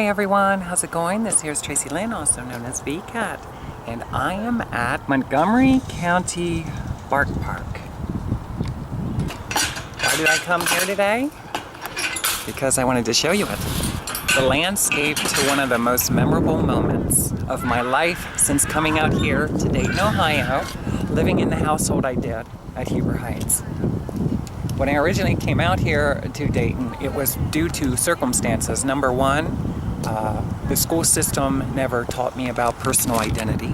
Hi everyone, how's it going? This here's Tracilyn, also known as VCat, and I am at Montgomery County Bark Park. Why did I come here today? Because I wanted to show you it. The landscape to one of the most memorable moments of my life since coming out here to Dayton, Ohio, living in the household I did at Huber Heights. When I originally came out here to Dayton, it was due to circumstances. Number one, the school system never taught me about personal identity,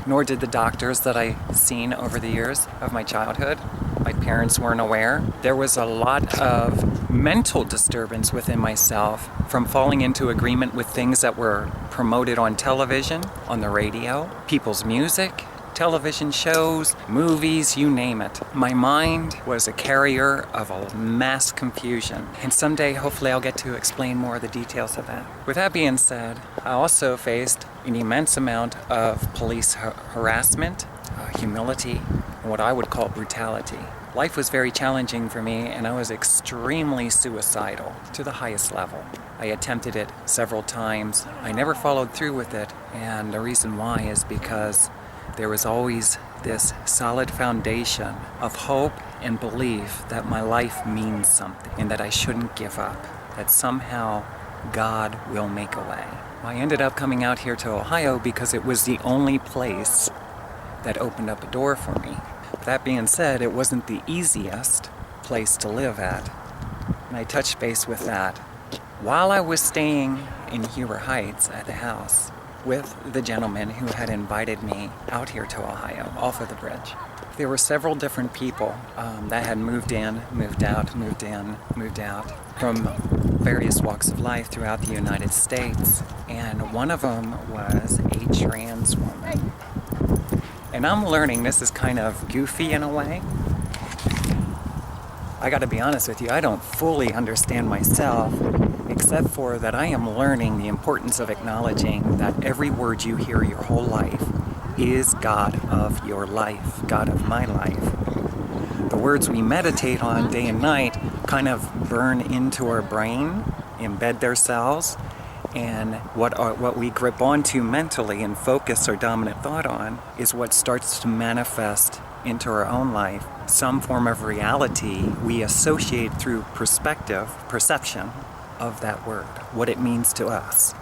nor did the doctors that I've seen over the years of my childhood. My parents weren't aware. There was a lot of mental disturbance within myself from falling into agreement with things that were promoted on television, on the radio, people's music, television shows, movies, you name it. My mind was a carrier of a mass confusion, and someday hopefully I'll get to explain more of the details of that. With that being said, I also faced an immense amount of police harassment, humility, and what I would call brutality. Life was very challenging for me, and I was extremely suicidal to the highest level. I attempted it several times. I never followed through with it, and the reason why is because there was always this solid foundation of hope and belief that my life means something and that I shouldn't give up, that somehow God will make a way. I ended up coming out here to Ohio because it was the only place that opened up a door for me. That being said, it wasn't the easiest place to live at, and I touched base with that while I was staying in Huber Heights at the house with the gentleman who had invited me out here to Ohio, off of the bridge. There were several different people that had moved in, moved out, moved in, moved out from various walks of life throughout the United States, and one of them was a trans woman. And I'm learning this is kind of goofy in a way. I gotta be honest with you, I don't fully understand myself, except for that I am learning the importance of acknowledging that every word you hear your whole life is God of your life, God of my life. The words we meditate on day and night kind of burn into our brain, embed themselves, and what we grip onto mentally and focus our dominant thought on is what starts to manifest into our own life. Some form of reality we associate through perception of that word, what it means to us.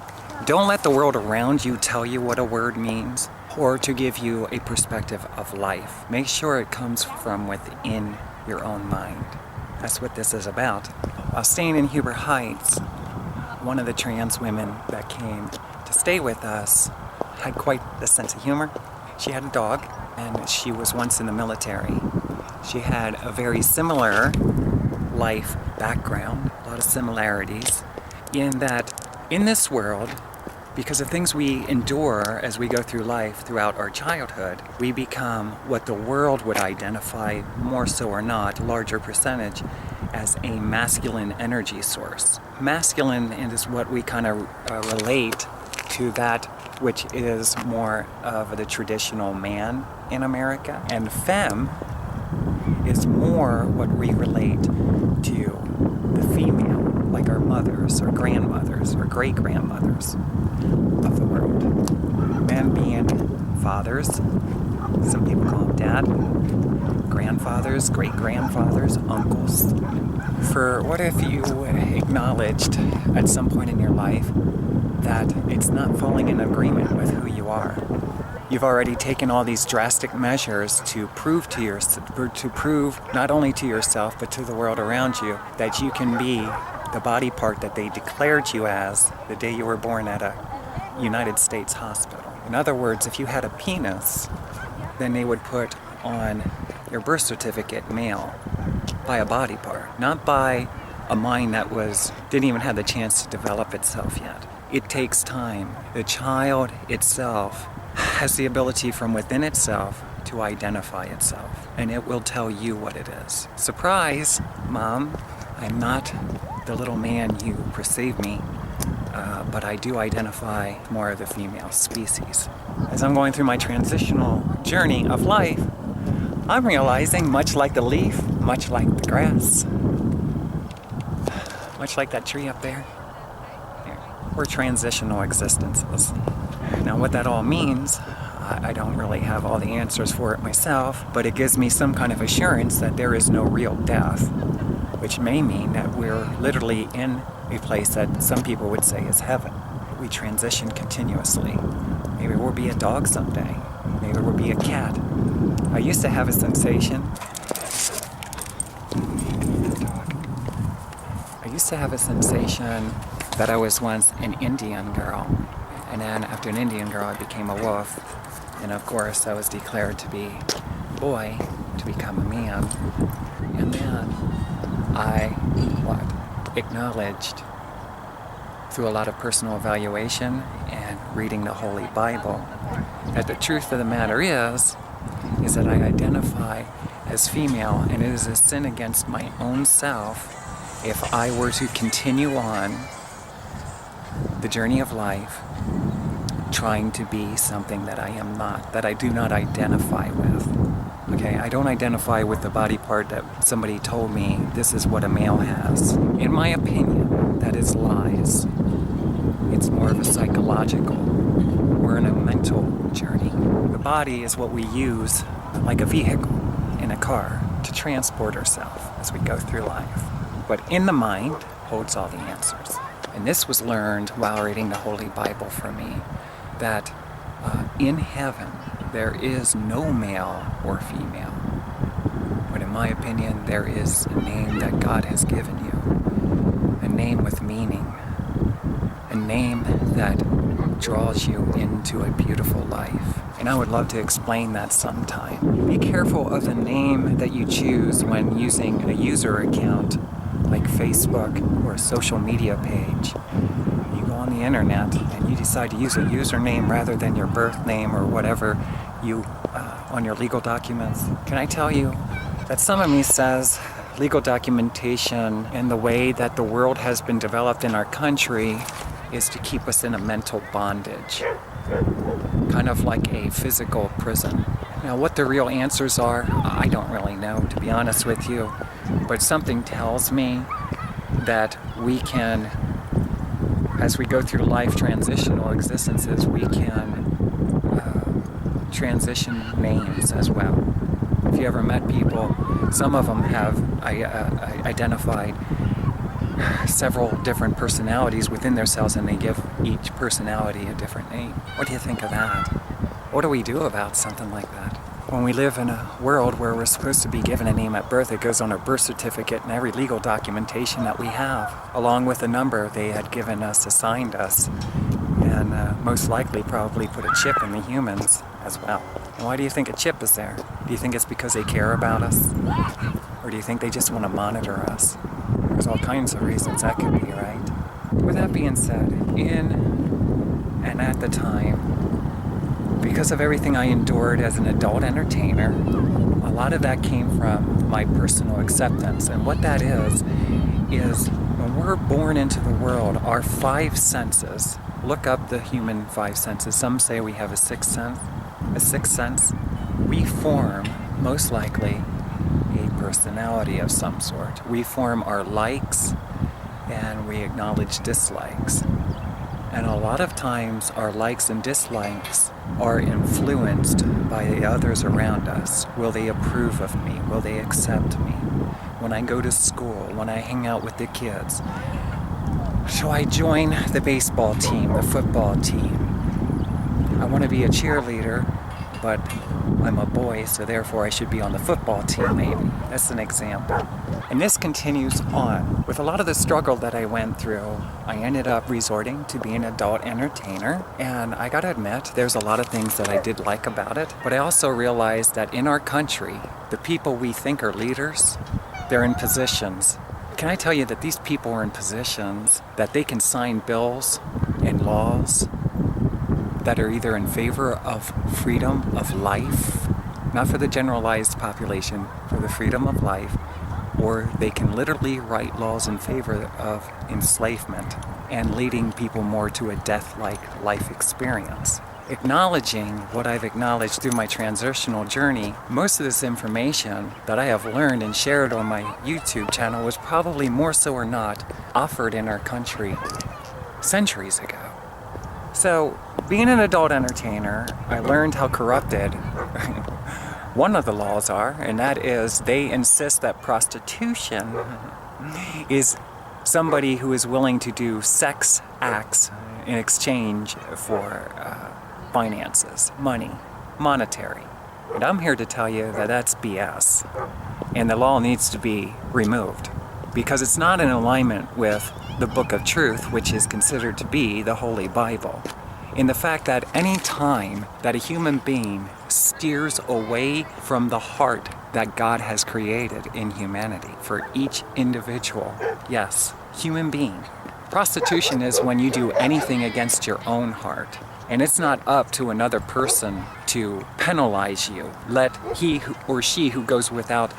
Don't let the world around you tell you what a word means or to give you a perspective of life. Make sure it comes from within your own mind. That's what this is about. While staying in Huber Heights, one of the trans women that came to stay with us had quite a sense of humor. She had a dog, and she was once in the military. She had a very similar life background, a lot of similarities, in that in this world, because of things we endure as we go through life throughout our childhood, we become what the world would identify, more so or not, larger percentage, as a masculine energy source. Masculine is what we kind of relate to that which is more of the traditional man in America. And femme is more what we relate to the female, like our mothers or grandmothers or great-grandmothers of the world. Men being fathers, some people call them dad, grandfathers, great-grandfathers, uncles. For what if you acknowledged at some point in your life that it's not falling in agreement with who you are? You've already taken all these drastic measures to prove not only to yourself but to the world around you that you can be the body part that they declared you as the day you were born at a United States hospital. In other words, if you had a penis, then they would put on your birth certificate male by a body part, not by a mind that didn't even have the chance to develop itself yet. It takes time. The child itself has the ability from within itself to identify itself, and it will tell you what it is. Surprise, Mom, I'm not the little man you perceive me, but I do identify more of the female species. As I'm going through my transitional journey of life, I'm realizing, much like the leaf, much like the grass, much like that tree up there, here, or transitional existences. Now what that all means, I don't really have all the answers for it myself, but it gives me some kind of assurance that there is no real death, which may mean that we're literally in a place that some people would say is heaven. We transition continuously. Maybe we'll be a dog someday. Maybe we'll be a cat. I used to have a sensation. That I was once an Indian girl. And then after an Indian girl, I became a wolf. And of course, I was declared to be a boy, to become a man. And then I, acknowledged through a lot of personal evaluation and reading the Holy Bible, that the truth of the matter is that I identify as female, and it is a sin against my own self if I were to continue on the journey of life trying to be something that I am not, that I do not identify with. Okay, I don't identify with the body part that somebody told me this is what a male has. In my opinion, that is lies. It's more of a psychological. We're in a mental journey. The body is what we use like a vehicle in a car to transport ourselves as we go through life. But in the mind holds all the answers. And this was learned while reading the Holy Bible for me, that in heaven there is no male or female. But in my opinion, there is a name that God has given you, a name with meaning, a name that draws you into a beautiful life. And I would love to explain that sometime. Be careful of the name that you choose when using a user account like Facebook or a social media page. You go on the internet and you decide to use a username rather than your birth name or whatever you on your legal documents. Can I tell you that some of me says legal documentation and the way that the world has been developed in our country is to keep us in a mental bondage, kind of like a physical prison. Now, what the real answers are, I don't really know, to be honest with you, but something tells me that we can, as we go through life transitional existences, we can transition names as well. If you ever met people, some of them have identified several different personalities within themselves, and they give each personality a different name. What do you think of that? What do we do about something like that? When we live in a world where we're supposed to be given a name at birth, it goes on our birth certificate and every legal documentation that we have, along with the number they had given us, assigned us, and most likely probably put a chip in the humans as well. And why do you think a chip is there? Do you think it's because they care about us? Or do you think they just want to monitor us? There's all kinds of reasons that could be, right? With that being said, in and at the time, because of everything I endured as an adult entertainer, a lot of that came from my personal acceptance. And what that is when we're born into the world, our five senses, look up the human five senses. Some say we have a sixth sense. We form, most likely, a personality of some sort. We form our likes and we acknowledge dislikes. And a lot of times our likes and dislikes are influenced by the others around us. Will they approve of me? Will they accept me? When I go to school, when I hang out with the kids, shall I join the baseball team, the football team? I want to be a cheerleader, but I'm a boy, so therefore I should be on the football team, maybe. That's an example. And this continues on. With a lot of the struggle that I went through, I ended up resorting to being an adult entertainer. And I gotta admit, there's a lot of things that I did like about it. But I also realized that in our country, the people we think are leaders, they're in positions. Can I tell you that these people are in positions that they can sign bills and laws that are either in favor of freedom of life, not for the generalized population, for the freedom of life, or they can literally write laws in favor of enslavement and leading people more to a death-like life experience. Acknowledging what I've acknowledged through my transitional journey, most of this information that I have learned and shared on my YouTube channel was probably more so or not offered in our country centuries ago. So, being an adult entertainer, I learned how corrupted one of the laws are, and that is they insist that prostitution is somebody who is willing to do sex acts in exchange for finances, money, monetary. And I'm here to tell you that that's BS. And the law needs to be removed because it's not in alignment with the Book of Truth, which is considered to be the Holy Bible. In the fact that any time that a human being steers away from the heart that God has created in humanity for each individual, yes, human being. Prostitution is when you do anything against your own heart. And it's not up to another person to penalize you. Let he or she who goes without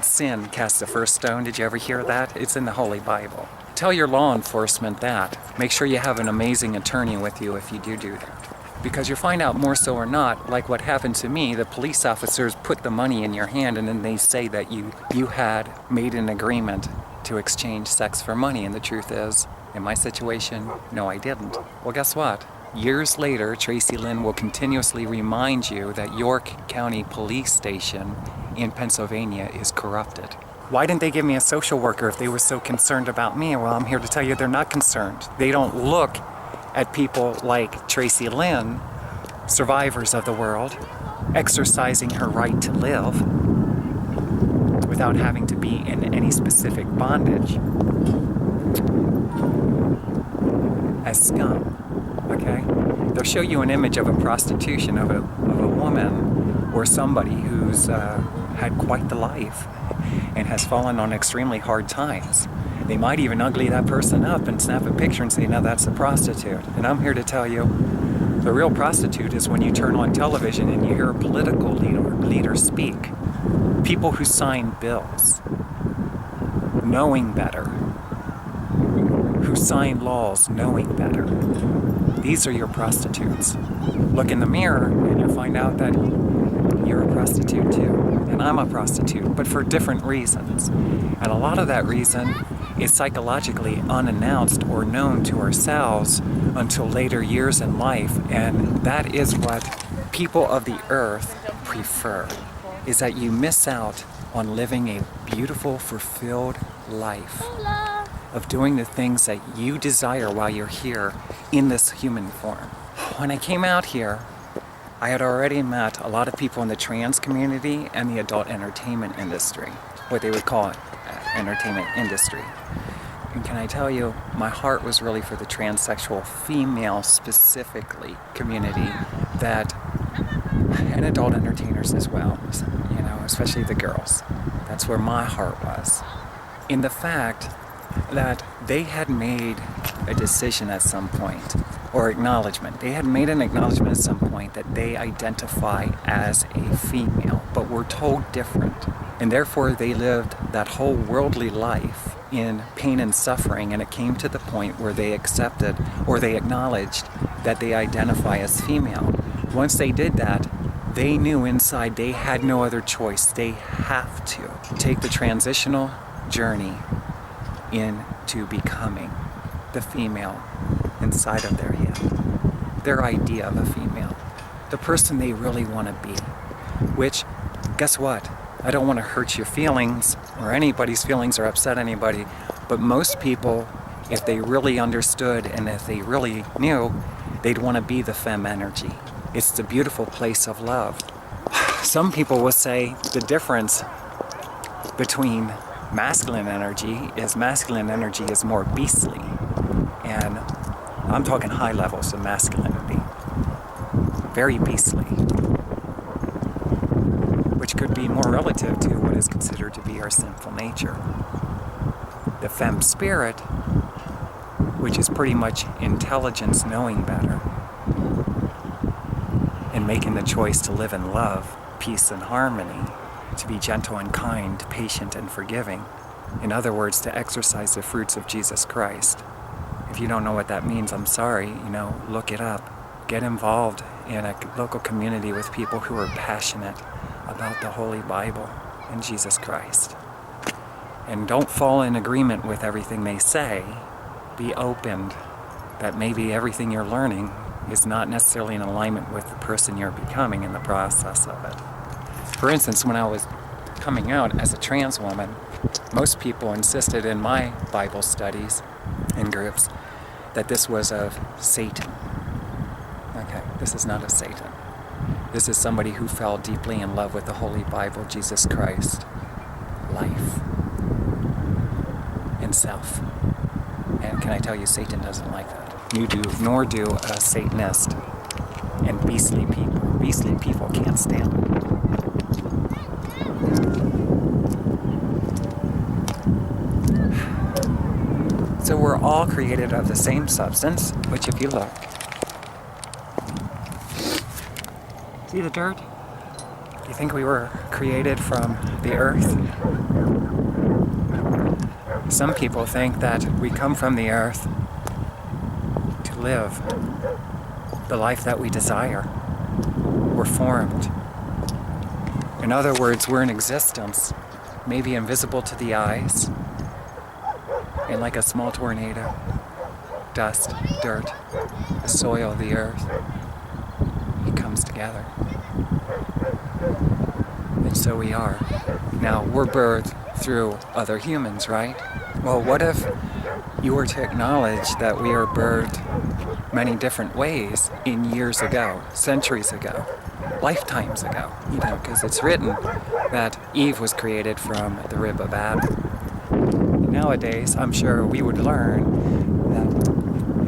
sin cast the first stone. Did you ever hear that? It's in the Holy Bible. Tell your law enforcement that. Make sure you have an amazing attorney with you if you do that. Because you'll find out more so or not, like what happened to me, the police officers put the money in your hand and then they say that you had made an agreement to exchange sex for money. And the truth is, in my situation, no, I didn't. Well, guess what? Years later, Tracilyn will continuously remind you that York County Police Station in Pennsylvania is corrupted. Why didn't they give me a social worker if they were so concerned about me? Well, I'm here to tell you they're not concerned. They don't look at people like Tracilyn, survivors of the world, exercising her right to live without having to be in any specific bondage, as scum. Okay? They'll show you an image of a prostitution of a woman or somebody who's had quite the life and has fallen on extremely hard times. They might even ugly that person up and snap a picture and say, now that's a prostitute. And I'm here to tell you, the real prostitute is when you turn on television and you hear a political leader speak. People who sign bills, knowing better, who sign laws knowing better. These are your prostitutes. Look in the mirror and you'll find out that you're a prostitute too. And I'm a prostitute, but for different reasons. And a lot of that reason is psychologically unannounced or known to ourselves until later years in life. And that is what people of the earth prefer, is that you miss out on living a beautiful, fulfilled life, of doing the things that you desire while you're here in this human form. When I came out here, I had already met a lot of people in the trans community and the adult entertainment industry, what they would call it, entertainment industry. And can I tell you, my heart was really for the transsexual female specifically community, that, and adult entertainers as well, especially the girls. That's where my heart was. In the fact that they had made a decision at some point, or acknowledgement. They had made an acknowledgement at some point that they identify as a female, but were told different. And therefore they lived that whole worldly life in pain and suffering, and it came to the point where they accepted, or they acknowledged, that they identify as female. Once they did that, they knew inside they had no other choice. They have to take the transitional journey into becoming the female inside of their head, their idea of a female, the person they really want to be. Which, guess what? I don't want to hurt your feelings or anybody's feelings or upset anybody, but most people, if they really understood and if they really knew, they'd want to be the femme energy. It's the beautiful place of love. Some people will say the difference between masculine energy is more beastly, and I'm talking high levels of masculinity, very beastly, which could be more relative to what is considered to be our sinful nature. The femme spirit, which is pretty much intelligence knowing better and making the choice to live in love, peace and harmony, to be gentle and kind, patient and forgiving. In other words, to exercise the fruits of Jesus Christ. If you don't know what that means, I'm sorry, look it up. Get involved in a local community with people who are passionate about the Holy Bible and Jesus Christ. And don't fall in agreement with everything they say, be opened that maybe everything you're learning is not necessarily in alignment with the person you're becoming in the process of it. For instance, when I was coming out as a trans woman, most people insisted in my Bible studies and groups that this was of Satan. Okay, this is not of Satan. This is somebody who fell deeply in love with the Holy Bible, Jesus Christ, life, and self. And can I tell you, Satan doesn't like that. You do, nor do a Satanist and beastly people. Beastly people can't stand it. So we're all created of the same substance, which if you look, see the dirt? Do you think we were created from the earth? Some people think that we come from the earth to live the life that we desire. We're formed. In other words, we're in existence, maybe invisible to the eyes, and like a small tornado, dust, dirt, the soil, the earth, it comes together. And so we are. Now, we're birthed through other humans, right? Well, what if you were to acknowledge that we are birthed many different ways in years ago, centuries ago, lifetimes ago, because it's written that Eve was created from the rib of Adam. Nowadays, I'm sure we would learn that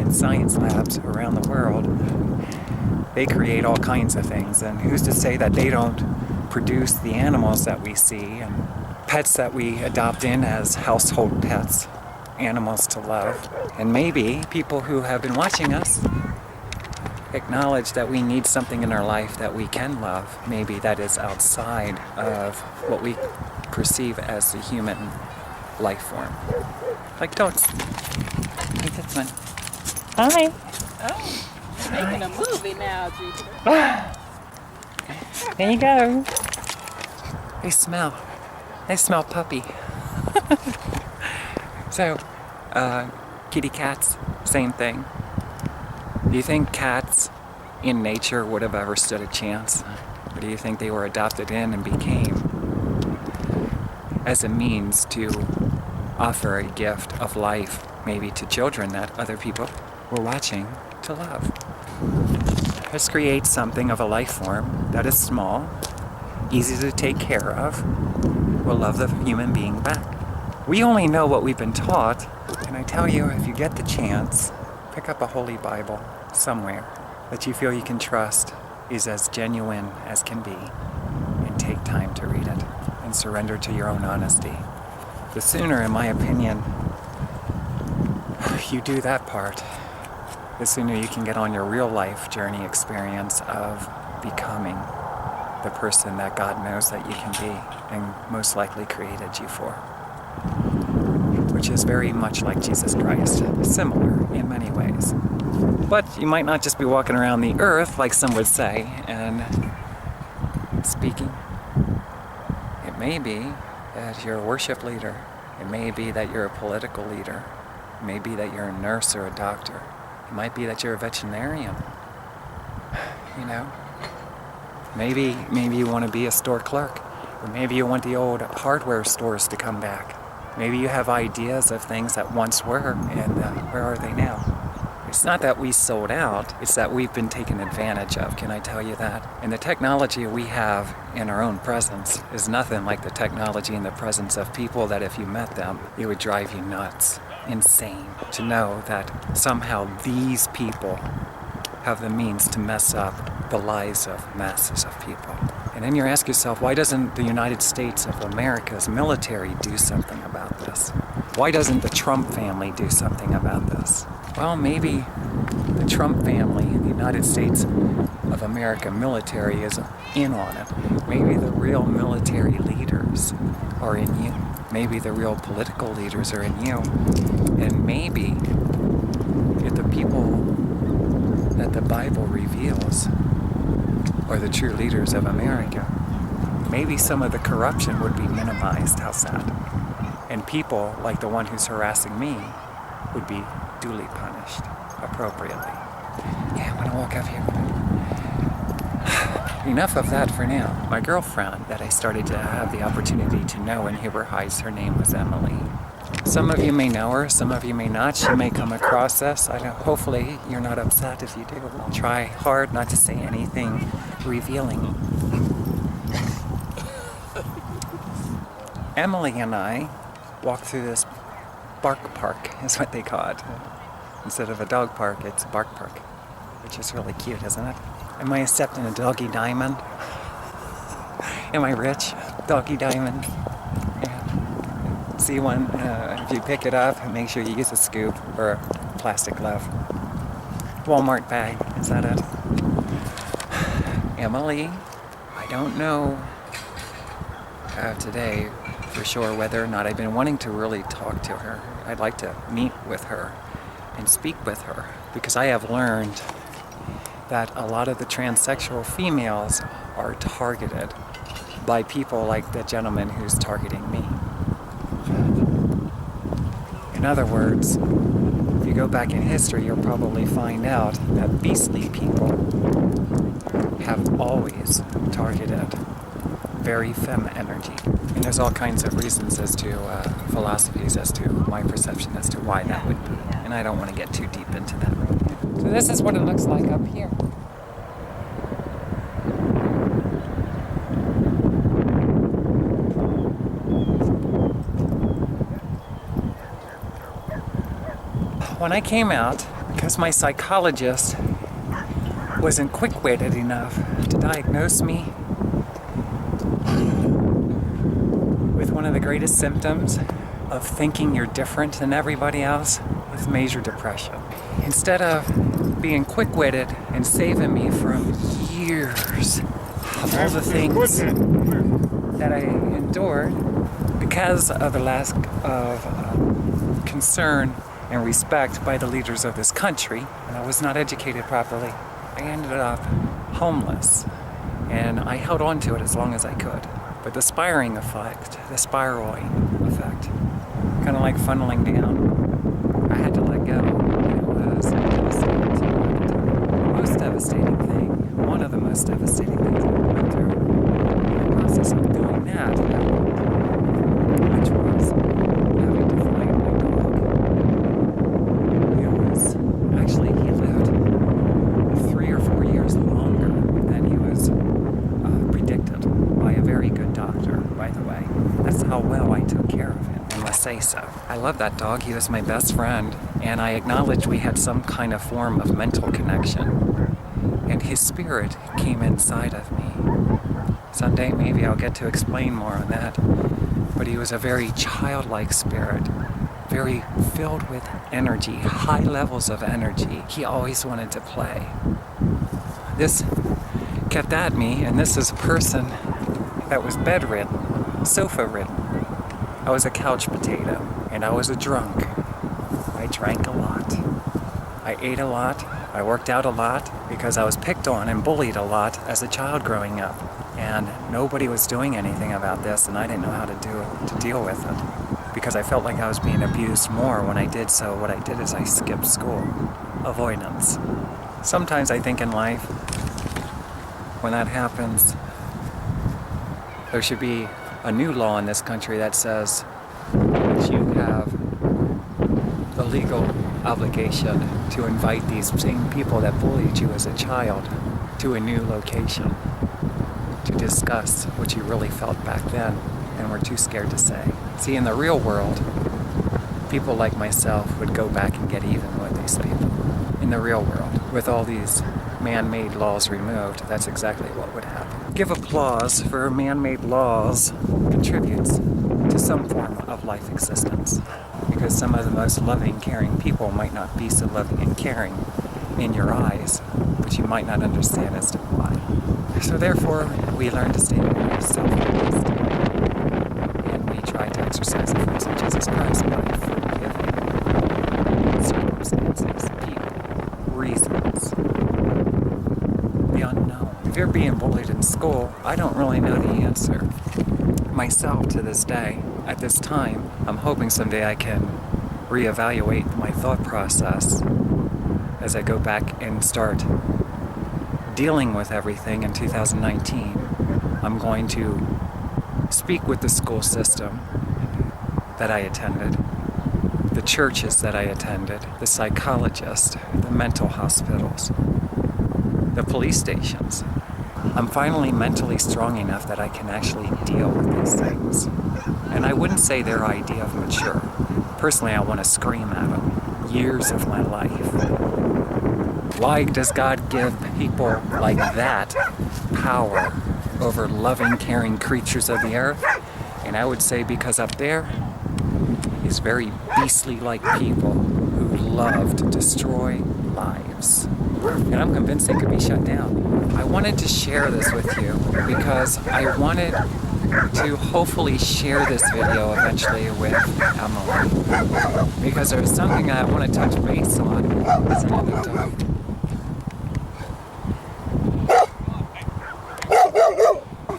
in science labs around the world, they create all kinds of things, and who's to say that they don't produce the animals that we see and pets that we adopt in as household pets, animals to love. And maybe people who have been watching us acknowledge that we need something in our life that we can love, maybe that is outside of what we perceive as the human life form. Like dogs. Like this one. Hi. Oh, you're making a movie now, Jupiter. There you go. They smell. They smell puppy. So, kitty cats, same thing. Do you think cats in nature would have ever stood a chance? Or do you think they were adopted in and became as a means to offer a gift of life, maybe to children that other people were watching to love? Let's create something of a life form that is small, easy to take care of, will love the human being back. We only know what we've been taught, and I tell you, if you get the chance, pick up a Holy Bible somewhere that you feel you can trust is as genuine as can be, and take time to read it and surrender to your own honesty. The sooner, in my opinion, you do that part, the sooner you can get on your real life journey experience of becoming the person that God knows that you can be and most likely created you for, which is very much like Jesus Christ, similar in many ways. But you might not just be walking around the earth, like some would say, and speaking. It may be that you're a worship leader. It may be that you're a political leader. It may be that you're a nurse or a doctor. It might be that you're a veterinarian. Maybe you want to be a store clerk. Or maybe you want the old hardware stores to come back. Maybe you have ideas of things that once were, and where are they now? It's not that we sold out, it's that we've been taken advantage of, can I tell you that? And the technology we have in our own presence is nothing like the technology in the presence of people that if you met them, it would drive you nuts, insane, to know that somehow these people have the means to mess up the lives of masses of people. And then you ask yourself, why doesn't the United States of America's military do something about this? Why doesn't the Trump family do something about this? Well, maybe the Trump family in the United States of America military is in on it. Maybe the real military leaders are in you. Maybe the real political leaders are in you. And maybe if the people that the Bible reveals are the true leaders of America, maybe some of the corruption would be minimized. How's that? And people like the one who's harassing me would be duly punished appropriately. Yeah, I'm gonna walk up here. Enough of that for now. My girlfriend that I started to have the opportunity to know in Huber Heights, her name was Emily. Some of you may know her, some of you may not. She may come across this. Hopefully you're not upset if you do. I'll try hard not to say anything revealing. Emily and I walked through this bark park, is what they call it. Instead of a dog park, it's a bark park, which is really cute, isn't it? Am I accepting a doggy diamond? Am I rich? Doggy diamond. Yeah. See one, if you pick it up, make sure you use a scoop or a plastic glove. Walmart bag, is that it? Emily, I don't know today for sure whether or not I've been wanting to really talk to her. I'd like to meet with her and speak with her because I have learned that a lot of the transsexual females are targeted by people like the gentleman who's targeting me. In other words, if you go back in history, you'll probably find out that beastly people have always targeted very femme energy. And there's all kinds of reasons as to, philosophies as to my perception as to why that would be. And I don't want to get too deep into that right now. So this is what it looks like up here. When I came out, because my psychologist wasn't quick-witted enough to diagnose me with one of the greatest symptoms of thinking you're different than everybody else, is major depression. Instead of being quick-witted and saving me from years of all the things that I endured because of the lack of concern and respect by the leaders of this country, and I was not educated properly, I ended up homeless. And I held on to it as long as I could. But the spiraling effect, kind of like funneling down, I had to let go. It was devastating to me at the time. The most devastating thing, one of the most devastating things I went through in the process of doing that, which was having to find my dog. It was, actually, he lived 3 or 4 years longer than he was predicted by a very good doctor, by the way. That's how well I took care of him, I must say so. I love that dog. He was my best friend, and I acknowledged we had some kind of form of mental connection. And his spirit came inside of me. Someday maybe I'll get to explain more on that. But he was a very childlike spirit, very filled with energy, high levels of energy. He always wanted to play. This kept at me, and this is a person that was bedridden, sofa-ridden. I was a couch potato, and I was a drunk. I drank a lot. I ate a lot. I worked out a lot because I was picked on and bullied a lot as a child growing up. And nobody was doing anything about this, and I didn't know how to deal with it because I felt like I was being abused more when I did so. What I did is I skipped school. Avoidance. Sometimes I think in life, when that happens, there should be a new law in this country that says that you have the legal obligation to invite these same people that bullied you as a child to a new location to discuss what you really felt back then and were too scared to say. See, in the real world, people like myself would go back and get even with these people. In the real world, with all these man-made laws removed, that's exactly what would happen. Give applause for man-made laws contributes to some form of life existence, because some of the most loving, caring people might not be so loving and caring in your eyes, but you might not understand as to why. So therefore, we learn to stay very self-focused, and we try to exercise the fruits of Jesus Christ by forgiving circumstances, people, reasons, the unknown. If you're being bullied in school, I don't really know the answer myself to this day. At this time, I'm hoping someday I can reevaluate my thought process as I go back and start dealing with everything in 2019. I'm going to speak with the school system that I attended, the churches that I attended, the psychologists, the mental hospitals, the police stations. I'm finally mentally strong enough that I can actually deal with these things. And I wouldn't say their idea of mature. Personally, I want to scream at them. Years of my life. Why does God give people like that power over loving, caring creatures of the earth? And I would say because up there is very beastly-like people who love to destroy lives. And I'm convinced they could be shut down. I wanted to share this with you because I wanted to hopefully share this video eventually with Emily. Because there's something I want to touch base on as an anecdote.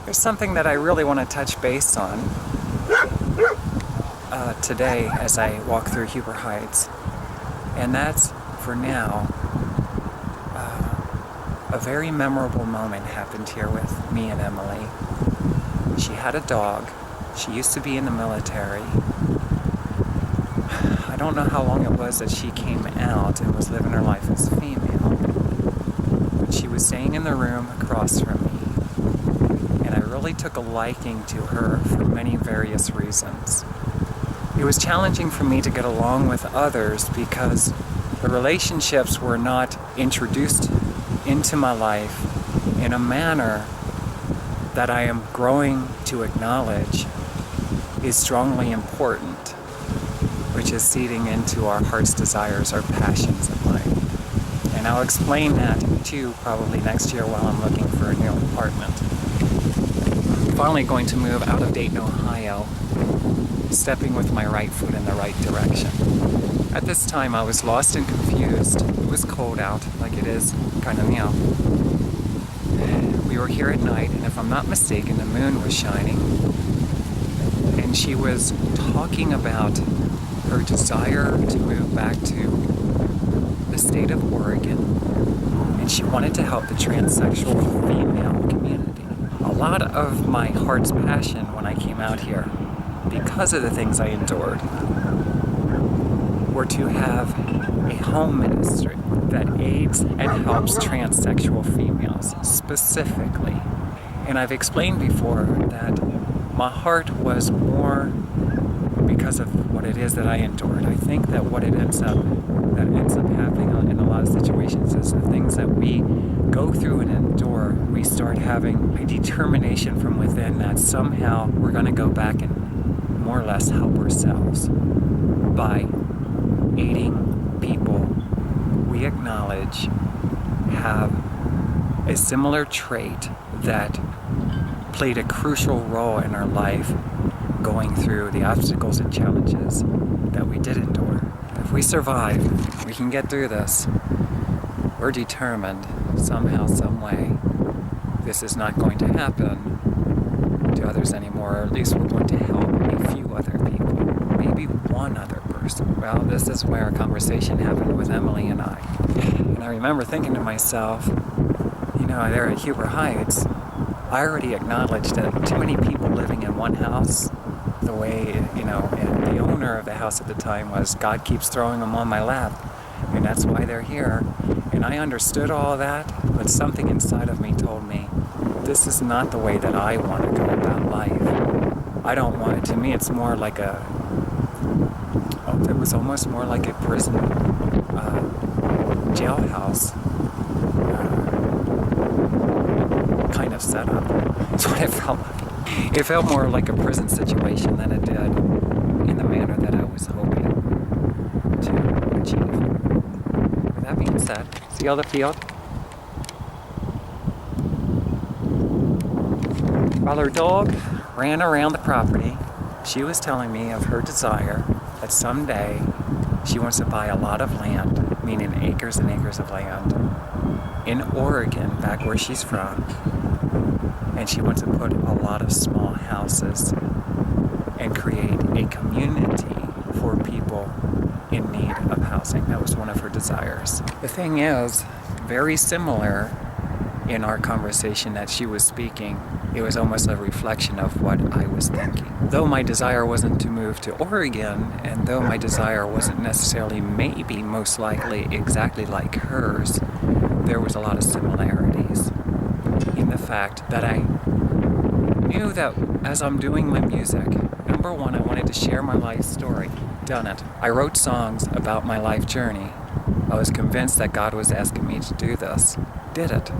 There's something that I really want to touch base on today as I walk through Huber Heights. And that's, for now, a very memorable moment happened here with me and Emily. She had a dog. She used to be in the military. I don't know how long it was that she came out and was living her life as a female. But she was staying in the room across from me. And I really took a liking to her for many various reasons. It was challenging for me to get along with others because the relationships were not introduced into my life in a manner that I am growing to acknowledge is strongly important, which is seeding into our heart's desires, our passions in life. And I'll explain that too probably next year while I'm looking for a new apartment. I'm finally going to move out of Dayton, Ohio, stepping with my right foot in the right direction. At this time I was lost and confused. It was cold out, like it is kind of now. We were here at night, and if I'm not mistaken, the moon was shining. And she was talking about her desire to move back to the state of Oregon. And she wanted to help the transsexual female community. A lot of my heart's passion when I came out here, because of the things I endured, were to have a home ministry that aids and helps transsexual females specifically. And I've explained before that my heart was more because of what it is that I endured. I think that what it ends up happening in a lot of situations is the things that we go through and endure, we start having a determination from within that somehow we're going to go back and more or less help ourselves by aiding people we acknowledge have a similar trait that played a crucial role in our life going through the obstacles and challenges that we did endure. If we survive, we can get through this. We're determined somehow, some way, this is not going to happen to others anymore, or at least we're going to help a few other people, maybe one other person. Well, this is where a conversation happened with Emily and I. And I remember thinking to myself, you know, there at Huber Heights, I already acknowledged that too many people living in one house, the way, you know, and the owner of the house at the time was, God keeps throwing them on my lap, and that's why they're here. And I understood all that, but something inside of me told me, this is not the way that I want to go about life. I don't want it. To me, it's more like it was almost more like a prison, jailhouse kind of setup. That's what it felt like. It felt more like a prison situation than it did in the manner that I was hoping to achieve. With that being said, see all the field? While her dog ran around the property, she was telling me of her desire that someday she wants to buy a lot of land, meaning acres and acres of land, in Oregon, back where she's from, and she wants to put a lot of small houses and create a community for people housing. That was one of her desires. The thing is, very similar in our conversation that she was speaking, it was almost a reflection of what I was thinking. Though my desire wasn't to move to Oregon, and though my desire wasn't necessarily, maybe most likely exactly like hers, there was a lot of similarities in the fact that I knew that as I'm doing my music, number one, I wanted to share my life story. Done it. I wrote songs about my life journey. I was convinced that God was asking me to do this. Did it.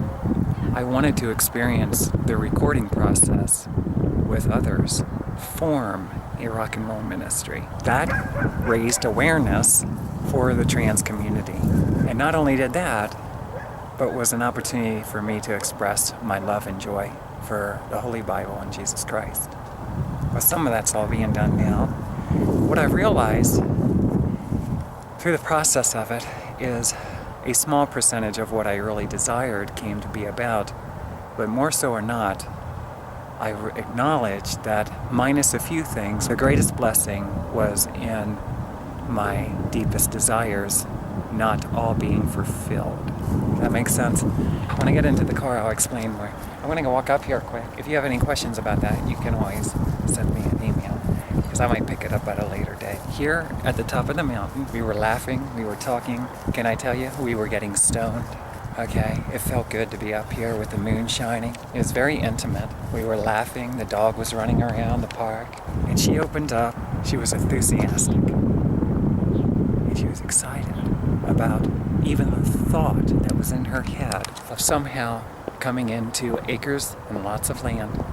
I wanted to experience the recording process with others, form a rock and roll ministry. That raised awareness for the trans community. And not only did that, but was an opportunity for me to express my love and joy for the Holy Bible and Jesus Christ. Well, some of that's all being done now. What I've realized through the process of it is a small percentage of what I really desired came to be about, but more so or not, I acknowledge that minus a few things, the greatest blessing was in my deepest desires not all being fulfilled. That makes sense? When I get into the car, I'll explain more. I'm going to go walk up here quick. If you have any questions about that, you can always send me an email, because I might pick it up at a later date. Here at the top of the mountain, we were laughing, we were talking. Can I tell you, we were getting stoned. Okay, it felt good to be up here with the moon shining. It was very intimate. We were laughing, the dog was running around the park, and she opened up. She was enthusiastic, and she was excited about even the thought that was in her head of somehow coming into acres and lots of land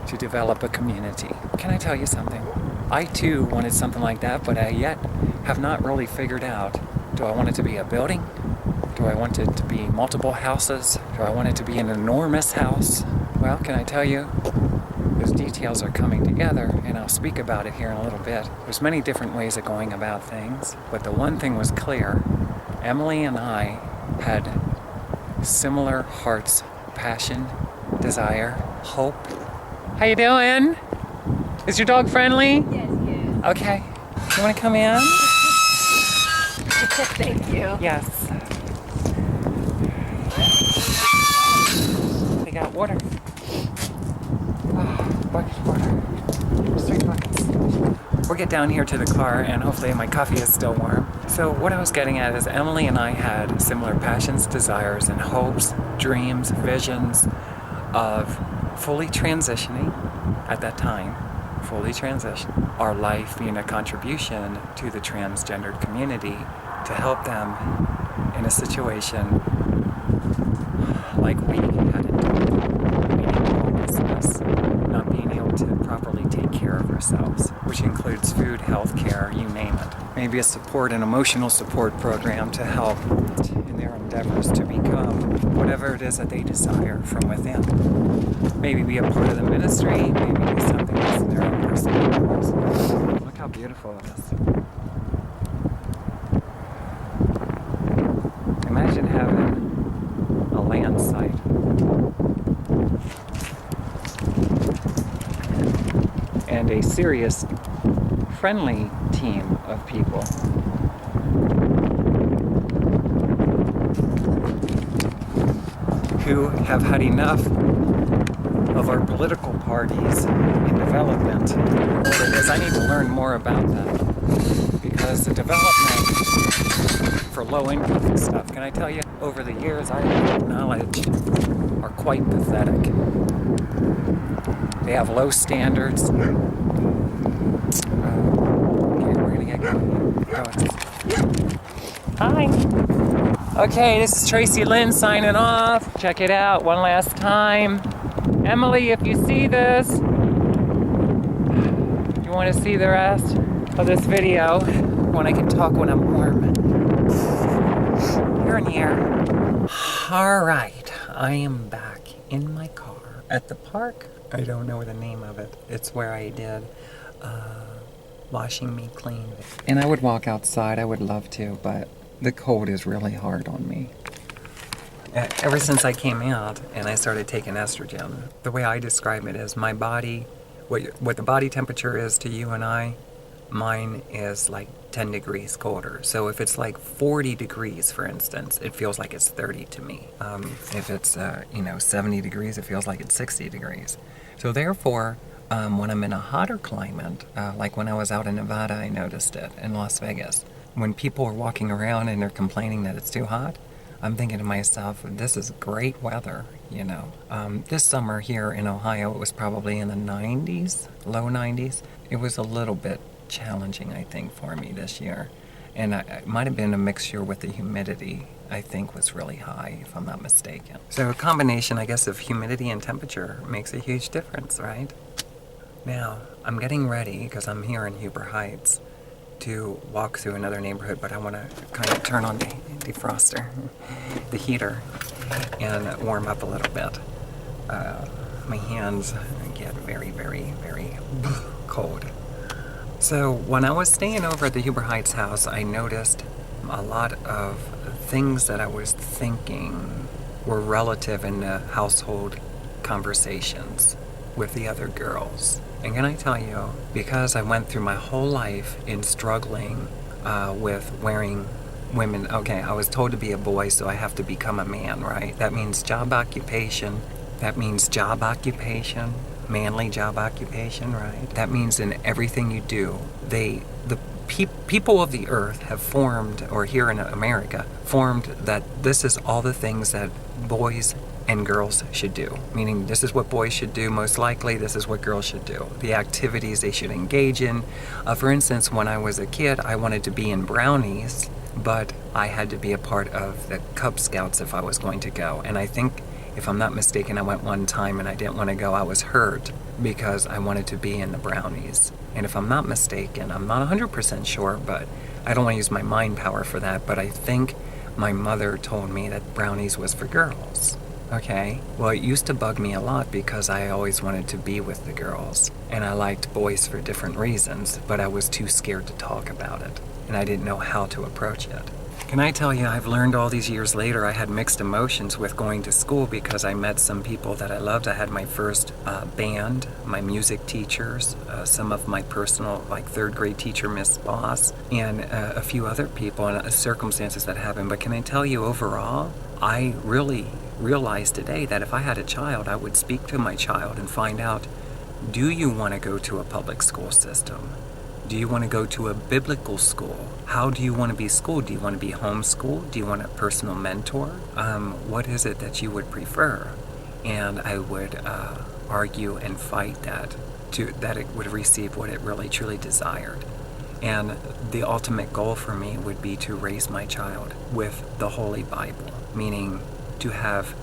to develop a community. Can I tell you something? I too wanted something like that, but I yet have not really figured out, do I want it to be a building? Do I want it to be multiple houses? Do I want it to be an enormous house? Well, can I tell you, those details are coming together, and I'll speak about it here in a little bit. There's many different ways of going about things, but the one thing was clear. Emily and I had similar hearts, passion, desire, hope. How you doing? Is your dog friendly? Yes, yes. Okay. You want to come in? Thank you. Yes. They got water. Oh, bucket of water. 3 buckets. We'll get down here to the car, and hopefully my coffee is still warm. So what I was getting at is Emily and I had similar passions, desires, and hopes, dreams, visions of fully transitioning at that time, fully transition, our life being a contribution to the transgendered community to help them in a situation like we had it, meaning homelessness, not being able to properly take care of ourselves, which includes food, health care, you name it. Maybe a support, an emotional support program to help in their endeavors to become whatever it is that they desire from within. Maybe be a part of the ministry, maybe do something else in their own personal lives. Look how beautiful it is. Imagine having a land site. And a serious, friendly team of people. Who have had enough of our political parties in development. Because I need to learn more about them. Because the development for low income stuff, can I tell you, over the years I have acknowledged are quite pathetic. They have low standards. Okay, we're gonna get going. Hi. Okay, this is Tracilyn signing off. Check it out one last time. Emily, if you see this, you want to see the rest of this video when I can talk when I'm warm. Here and here. Alright, I am back in my car at the park. I don't know the name of it. It's where I did washing me clean. And I would walk outside, I would love to, but the cold is really hard on me. Ever since I came out and I started taking estrogen, the way I describe it is my body, what the body temperature is to you and I, mine is like 10 degrees colder. So if it's like 40 degrees, for instance, it feels like it's 30 to me. If it's, 70 degrees, it feels like it's 60 degrees. So therefore, when I'm in a hotter climate, like when I was out in Nevada, I noticed it, in Las Vegas. When people are walking around and they're complaining that it's too hot, I'm thinking to myself, this is great weather, This summer here in Ohio, it was probably in the 90s, low 90s. It was a little bit challenging, I think, for me this year. And it might have been a mixture with the humidity, I think, was really high, if I'm not mistaken. So a combination, I guess, of humidity and temperature makes a huge difference, right? Now, I'm getting ready, because I'm here in Huber Heights, to walk through another neighborhood, but I want to kind of turn on the defroster, the heater, and warm up a little bit. My hands get very, very, very cold. So when I was staying over at the Huber Heights house, I noticed a lot of things that I was thinking were relative in the household conversations with the other girls. And can I tell you, because I went through my whole life in struggling with wearing women, okay, I was told to be a boy, so I have to become a man, right? That means job occupation. That means job occupation, manly job occupation, right? That means in everything you do, the people of the earth have formed, or here in America, formed that this is all the things that boys and girls should do. Meaning this is what boys should do, most likely this is what girls should do. The activities they should engage in. For instance, when I was a kid, I wanted to be in brownies, but I had to be a part of the Cub Scouts if I was going to go. And I think, if I'm not mistaken, I went one time and I didn't want to go. I was hurt because I wanted to be in the brownies. And if I'm not mistaken, I'm not 100% sure, but I don't want to use my mind power for that, but I think my mother told me that brownies was for girls. Okay, well, it used to bug me a lot because I always wanted to be with the girls, and I liked boys for different reasons, but I was too scared to talk about it, and I didn't know how to approach it. Can I tell you, I've learned all these years later, I had mixed emotions with going to school because I met some people that I loved. I had my first band, my music teachers, some of my personal, like third grade teacher, Miss Boss, and a few other people and circumstances that happened. But can I tell you, overall, I really realized today that if I had a child, I would speak to my child and find out, do you want to go to a public school system? Do you want to go to a biblical school? How do you want to be schooled? Do you want to be homeschooled? Do you want a personal mentor? What is it that you would prefer? And I would argue and fight that it would receive what it really truly desired. And the ultimate goal for me would be to raise my child with the Holy Bible, meaning to have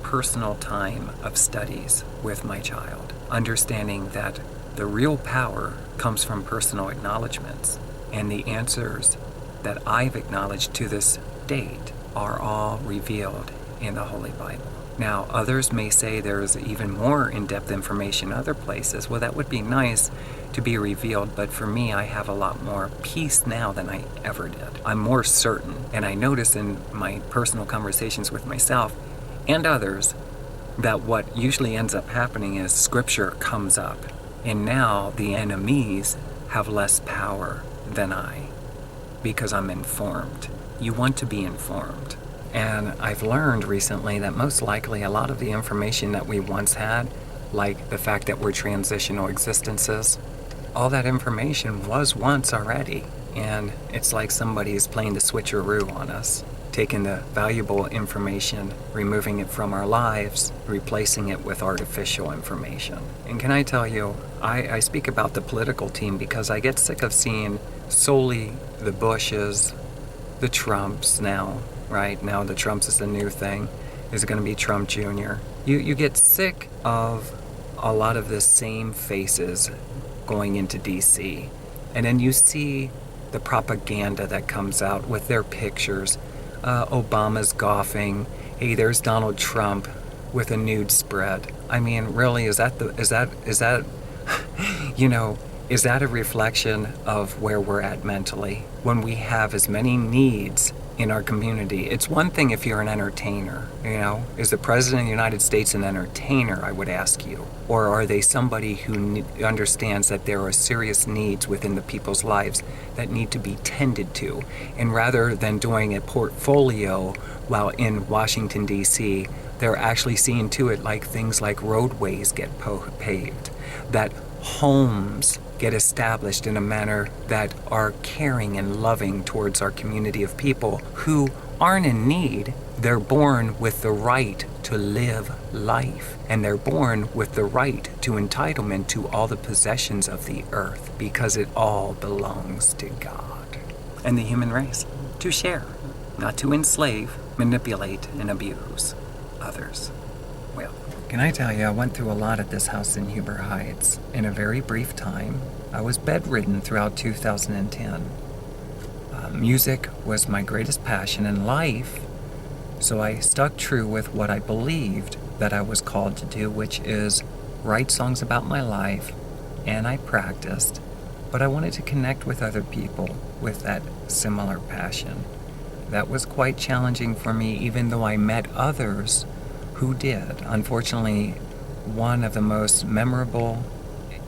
personal time of studies with my child, understanding that the real power comes from personal acknowledgments, and the answers that I've acknowledged to this date are all revealed in the Holy Bible. Now, others may say there's even more in-depth information other places. Well, that would be nice to be revealed, but for me, I have a lot more peace now than I ever did. I'm more certain, and I notice in my personal conversations with myself and others that what usually ends up happening is Scripture comes up, and now the enemies have less power than I, because I'm informed. You want to be informed. And I've learned recently that most likely a lot of the information that we once had, like the fact that we're transitional existences, all that information was once already. And it's like somebody's playing the switcheroo on us, taking the valuable information, removing it from our lives, replacing it with artificial information. And can I tell you, I speak about the political team because I get sick of seeing solely the Bushes, the Trumps now, right? Now the Trumps is the new thing. Is it going to be Trump Jr.? You get sick of a lot of the same faces going into D.C. And then you see the propaganda that comes out with their pictures. Obama's golfing. Hey, there's Donald Trump with a nude spread. I mean, really, is that is that a reflection of where we're at mentally? When we have as many needs in our community. It's one thing if you're an entertainer, is the President of the United States an entertainer, I would ask you? Or are they somebody who understands that there are serious needs within the people's lives that need to be tended to? And rather than doing a portfolio while in Washington, D.C., they're actually seeing to it like things like roadways get paved, that homes get established in a manner that are caring and loving towards our community of people who aren't in need. They're born with the right to live life, and they're born with the right to entitlement to all the possessions of the earth, because it all belongs to God and the human race to share, not to enslave, manipulate, and abuse others. Well, can I tell you, I went through a lot at this house in Huber Heights. In a very brief time, I was bedridden throughout 2010. Music was my greatest passion in life, so I stuck true with what I believed that I was called to do, which is write songs about my life, and I practiced, but I wanted to connect with other people with that similar passion. That was quite challenging for me, even though I met others who did. Unfortunately, one of the most memorable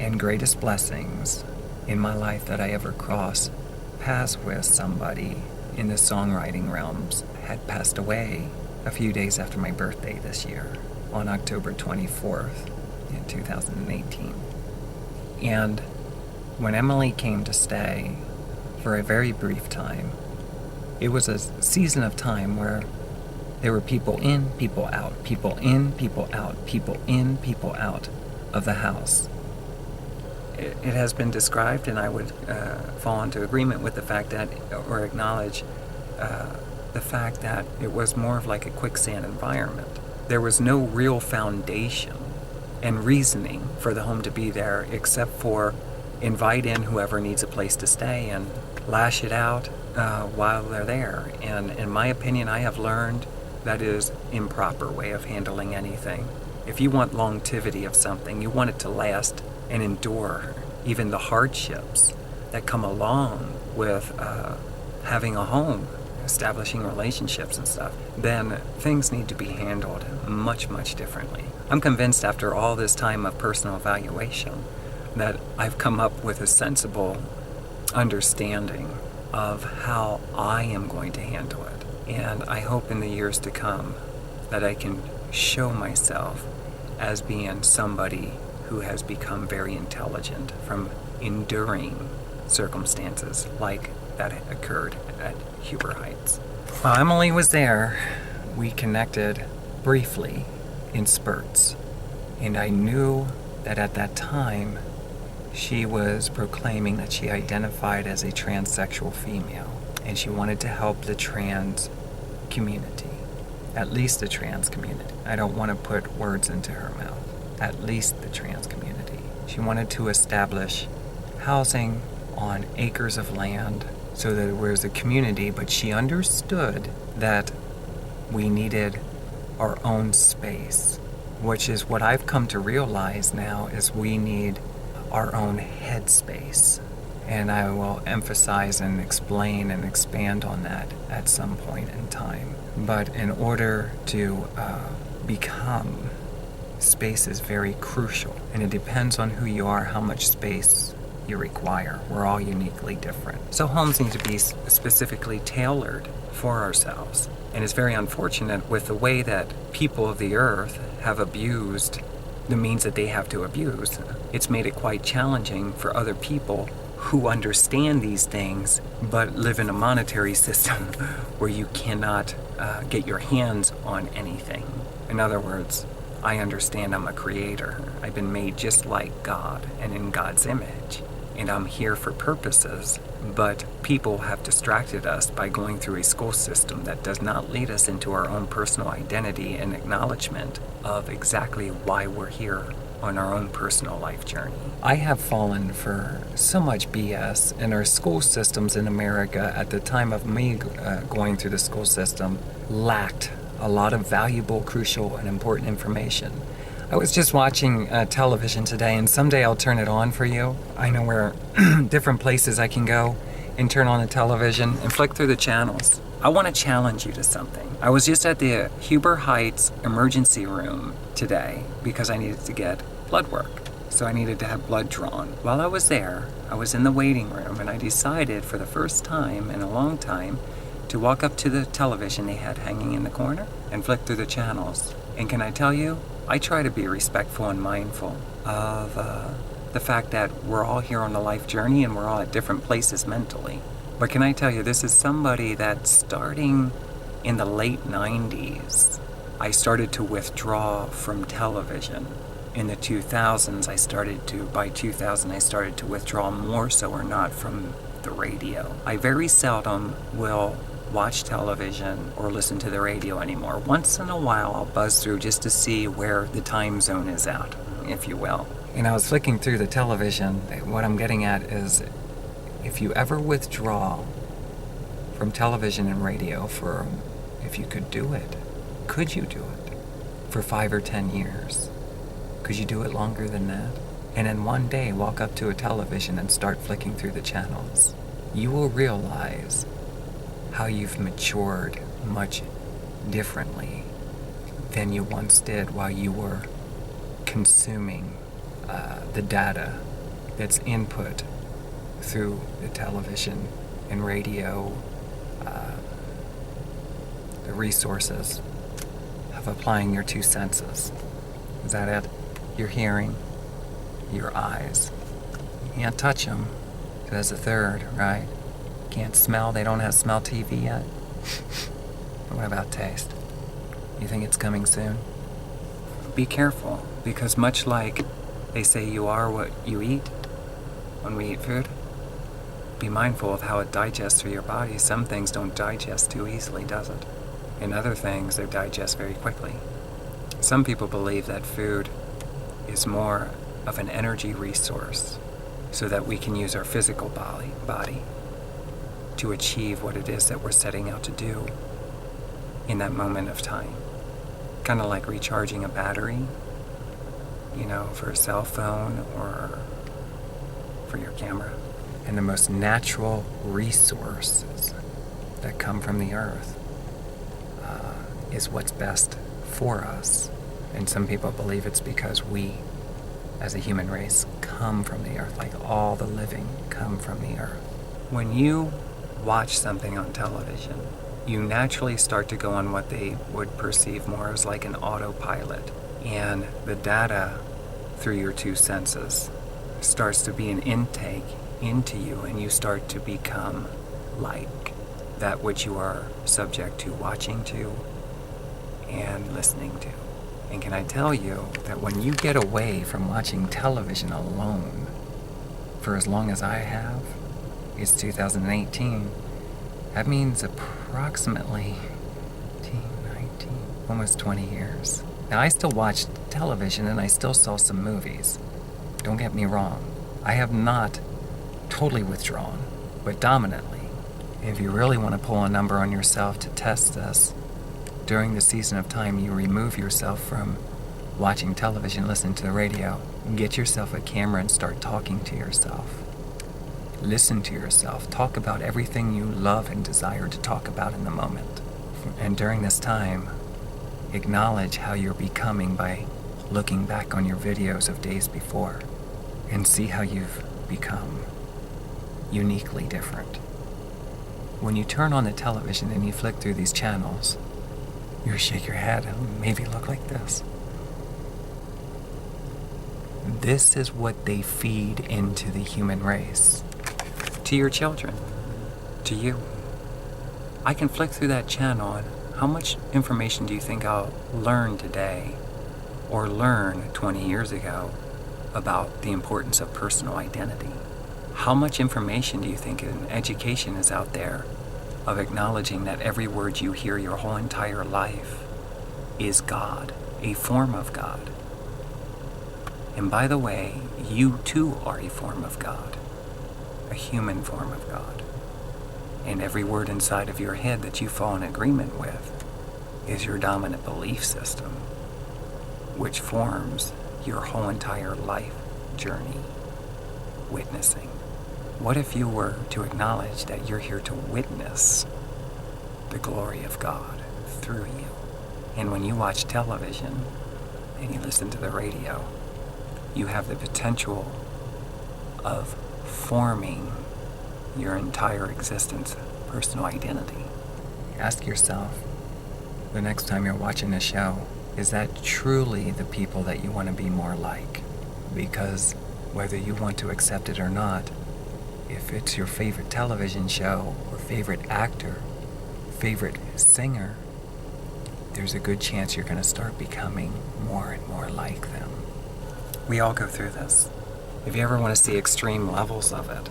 and greatest blessings in my life that I ever crossed paths with somebody in the songwriting realms had passed away a few days after my birthday this year, on October 24th in 2018. And when Emily came to stay for a very brief time, it was a season of time where there were people in, people out, people in, people out, people in, people out of the house. It has been described, and I would fall into agreement with the fact that, or acknowledge the fact that it was more of like a quicksand environment. There was no real foundation and reasoning for the home to be there, except for invite in whoever needs a place to stay and lash it out while they're there. And in my opinion, I have learned that is improper way of handling anything. If you want longevity of something, you want it to last and endure even the hardships that come along with having a home, establishing relationships and stuff, then things need to be handled much, much differently. I'm convinced after all this time of personal evaluation that I've come up with a sensible understanding of how I am going to handle it. And I hope in the years to come that I can show myself as being somebody who has become very intelligent from enduring circumstances like that occurred at Huber Heights. While Emily was there, we connected briefly in spurts. And I knew that at that time, she was proclaiming that she identified as a transsexual female, and she wanted to help the trans community, at least the trans community. I don't want to put words into her mouth. At least the trans community. She wanted to establish housing on acres of land so that there was a community, but she understood that we needed our own space, which is what I've come to realize now is we need our own headspace. And I will emphasize and explain and expand on that at some point in time. But in order to become, space is very crucial. And it depends on who you are, how much space you require. We're all uniquely different. So homes need to be specifically tailored for ourselves. And it's very unfortunate with the way that people of the earth have abused the means that they have to abuse. It's made it quite challenging for other people who understand these things but live in a monetary system where you cannot get your hands on anything. In other words, I understand I'm a creator. I've been made just like God and in God's image. And I'm here for purposes, but people have distracted us by going through a school system that does not lead us into our own personal identity and acknowledgement of exactly why we're here on our own personal life journey. I have fallen for so much BS in our school systems in America. At the time of me going through the school system, lacked a lot of valuable, crucial, and important information. I was just watching television today, and someday I'll turn it on for you. I know where different places I can go and turn on the television and flick through the channels. I want to challenge you to something. I was just at the Huber Heights emergency room today because I needed to get blood work. So I needed to have blood drawn. While I was there, I was in the waiting room and I decided for the first time in a long time to walk up to the television they had hanging in the corner and flick through the channels. And can I tell you, I try to be respectful and mindful of the fact that we're all here on a life journey and we're all at different places mentally. But can I tell you, this is somebody that starting in the late 90s, I started to withdraw from television. In the 2000s, by 2000, I started to withdraw more so or not from the radio. I very seldom will watch television or listen to the radio anymore. Once in a while, I'll buzz through just to see where the time zone is at, if you will. And I was flicking through the television. What I'm getting at is, if you ever withdraw from television and radio if you could do it, could you do it for 5 or 10 years? Could you do it longer than that? And then one day walk up to a television and start flicking through the channels. You will realize how you've matured much differently than you once did while you were consuming the data that's input through the television and radio, the resources of applying your 2 senses. Is that it? Your hearing, your eyes. You can't touch them, because that's a third, right? Can't smell, they don't have smell TV yet. What about taste? You think it's coming soon? Be careful, because much like they say you are what you eat when we eat food, be mindful of how it digests through your body. Some things don't digest too easily, does it? And other things, they digest very quickly. Some people believe that food is more of an energy resource so that we can use our physical body to achieve what it is that we're setting out to do in that moment of time. Kind of like recharging a battery, for a cell phone or for your camera. And the most natural resources that come from the earth is what's best for us. And some people believe it's because we, as a human race, come from the earth, like all the living come from the earth. When you watch something on television, you naturally start to go on what they would perceive more as like an autopilot. And the data through your 2 senses starts to be an intake into you, and you start to become like that which you are subject to watching to and listening to. And can I tell you that when you get away from watching television alone for as long as I have, it's 2018, that means approximately 18, 19, almost 20 years. Now, I still watch television and I still saw some movies. Don't get me wrong. I have not totally withdrawn, but dominantly. If you really want to pull a number on yourself to test this, during the season of time you remove yourself from watching television, listening to the radio, get yourself a camera and start talking to yourself. Listen to yourself. Talk about everything you love and desire to talk about in the moment. And during this time, acknowledge how you're becoming by looking back on your videos of days before and see how you've become uniquely different. When you turn on the television and you flick through these channels, you shake your head and maybe look like this. This is what they feed into the human race. To your children. To you. I can flick through that channel, and how much information do you think I'll learn today or learn 20 years ago about the importance of personal identity? How much information do you think in education is out there of acknowledging that every word you hear your whole entire life is God, a form of God? And by the way, you too are a form of God, a human form of God. And every word inside of your head that you fall in agreement with is your dominant belief system, which forms your whole entire life journey, witnessing. What if you were to acknowledge that you're here to witness the glory of God through you. And when you watch television and you listen to the radio, you have the potential of forming your entire existence, personal identity. Ask yourself, the next time you're watching a show, is that truly the people that you want to be more like? Because whether you want to accept it or not, if it's your favorite television show or favorite actor, favorite singer, there's a good chance you're going to start becoming more and more like them. We all go through this. If you ever want to see extreme levels of it,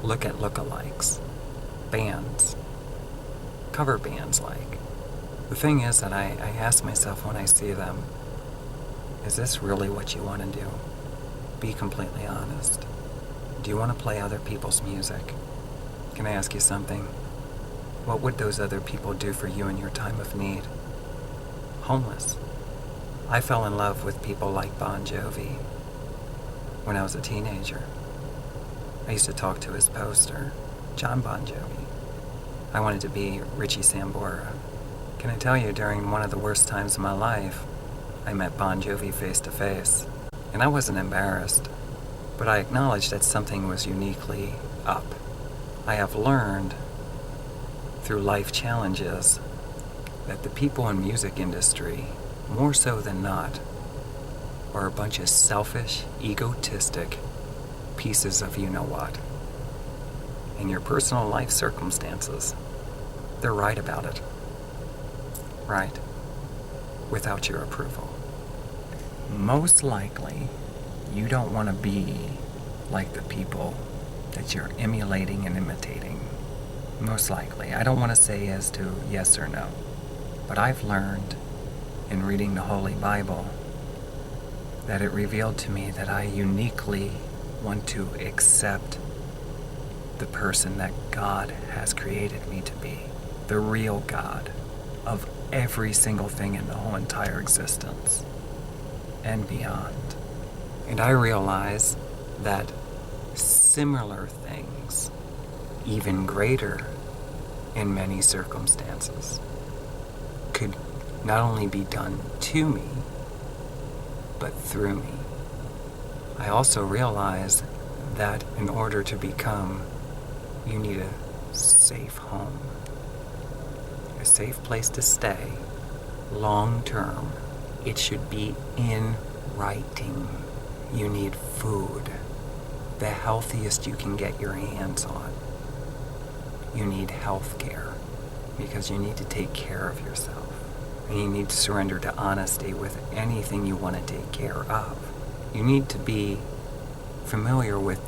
look at lookalikes, bands, cover bands like. The thing is that I ask myself when I see them, is this really what you want to do? Be completely honest. Do you want to play other people's music? Can I ask you something? What would those other people do for you in your time of need? Homeless. I fell in love with people like Bon Jovi when I was a teenager. I used to talk to his poster, John Bon Jovi. I wanted to be Richie Sambora. Can I tell you, during one of the worst times of my life, I met Bon Jovi face to face. And I wasn't embarrassed, but I acknowledged that something was uniquely up. I have learned through life challenges that the people in music industry, more so than not, are a bunch of selfish, egotistic pieces of you-know-what. In your personal life circumstances, they're right about it. Right. Without your approval. Most likely, you don't want to be like the people that you're emulating and imitating. Most likely. I don't want to say as to yes or no, but I've learned in reading the Holy Bible that it revealed to me that I uniquely want to accept the person that God has created me to be, the real God of every single thing in the whole entire existence and beyond. And I realize that similar things, even greater in many circumstances, could not only be done to me, but through me. I also realize that in order to become, you need a safe home, a safe place to stay, long term. It should be in writing. You need food, the healthiest you can get your hands on. You need health care, because you need to take care of yourself. And you need to surrender to honesty with anything you want to take care of. You need to be familiar with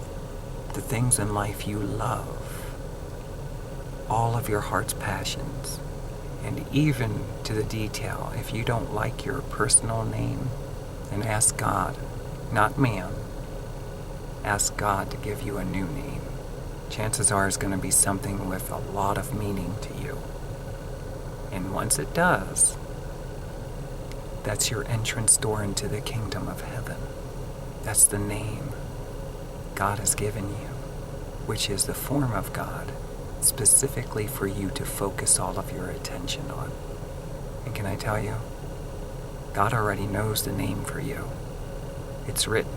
the things in life you love, all of your heart's passions, and even to the detail. If you don't like your personal name, then ask God, not man. Ask God to give you a new name. Chances are it's going to be something with a lot of meaning to you. And once it does, that's your entrance door into the kingdom of heaven. That's the name God has given you, which is the form of God, specifically for you to focus all of your attention on. And can I tell you, God already knows the name for you. It's written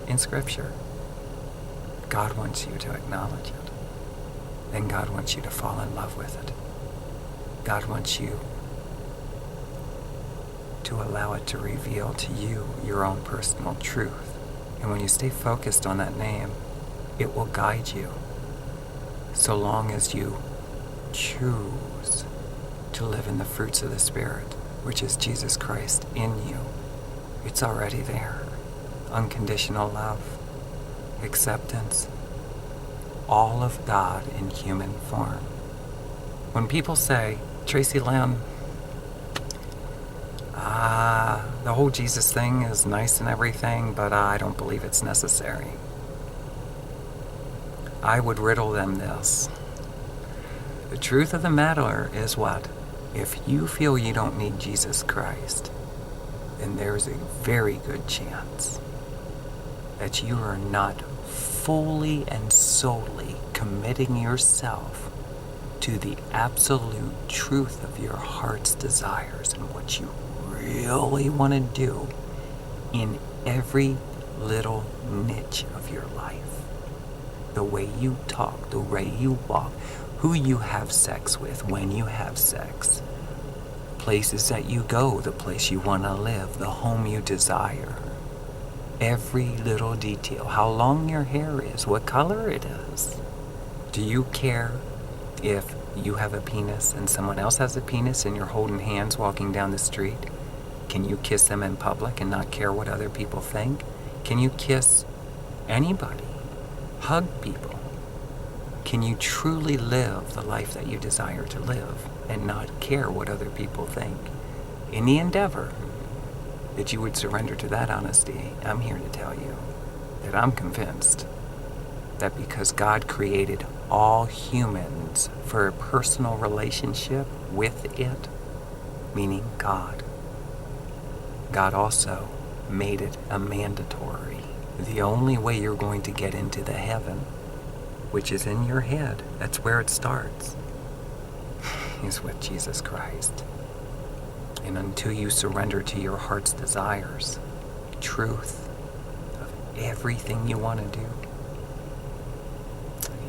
in Scripture. God wants you to acknowledge it. Then God wants you to fall in love with it. God wants you to allow it to reveal to you your own personal truth. And when you stay focused on that name, it will guide you, so long as you choose to live in the fruits of the Spirit, which is Jesus Christ in you. It's already there. Unconditional love, acceptance, all of God in human form. When people say, Tracilyn, the whole Jesus thing is nice and everything, but I don't believe it's necessary, I would riddle them this. The truth of the matter is what? If you feel you don't need Jesus Christ, then there's a very good chance that you are not fully and solely committing yourself to the absolute truth of your heart's desires and what you really want to do in every little niche of your life. The way you talk, the way you walk, who you have sex with, when you have sex, places that you go, the place you want to live, the home you desire. Every little detail, how long your hair is, what color it is. Do you care if you have a penis and someone else has a penis and you're holding hands walking down the street? Can you kiss them in public and not care what other people think? Can you kiss anybody? Hug people? Can you truly live the life that you desire to live and not care what other people think? In the endeavor that you would surrender to that honesty, I'm here to tell you that I'm convinced that because God created all humans for a personal relationship with it, meaning God, God also made it a mandatory. The only way you're going to get into the heaven, which is in your head, that's where it starts, is with Jesus Christ. And until you surrender to your heart's desires, truth of everything you want to do,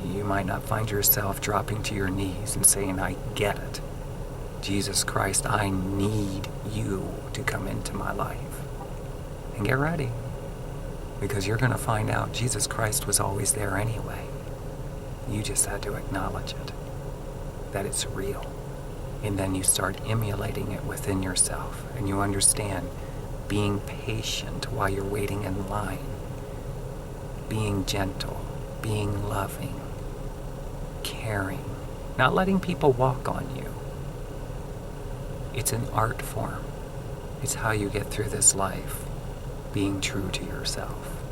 you might not find yourself dropping to your knees and saying, I get it. Jesus Christ, I need you to come into my life. And get ready, because you're going to find out Jesus Christ was always there anyway. You just had to acknowledge it, that it's real. And then you start emulating it within yourself, and you understand being patient while you're waiting in line, being gentle, being loving, caring, not letting people walk on you. It's an art form. It's how you get through this life, being true to yourself,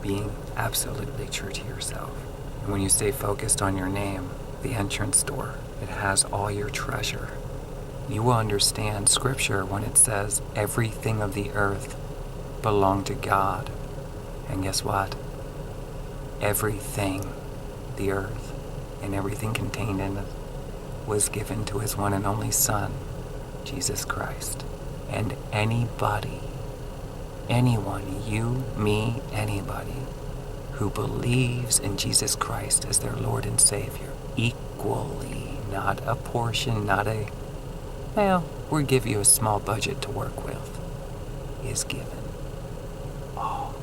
being absolutely true to yourself. And when you stay focused on your name, the entrance door, it has all your treasure. You will understand Scripture when it says everything of the earth belonged to God. And guess what? Everything, the earth, and everything contained in it was given to his one and only Son, Jesus Christ. And anybody, anyone, you, me, anybody, who believes in Jesus Christ as their Lord and Savior, equally, not a portion, not a, well, we'll give you a small budget to work with, is given all.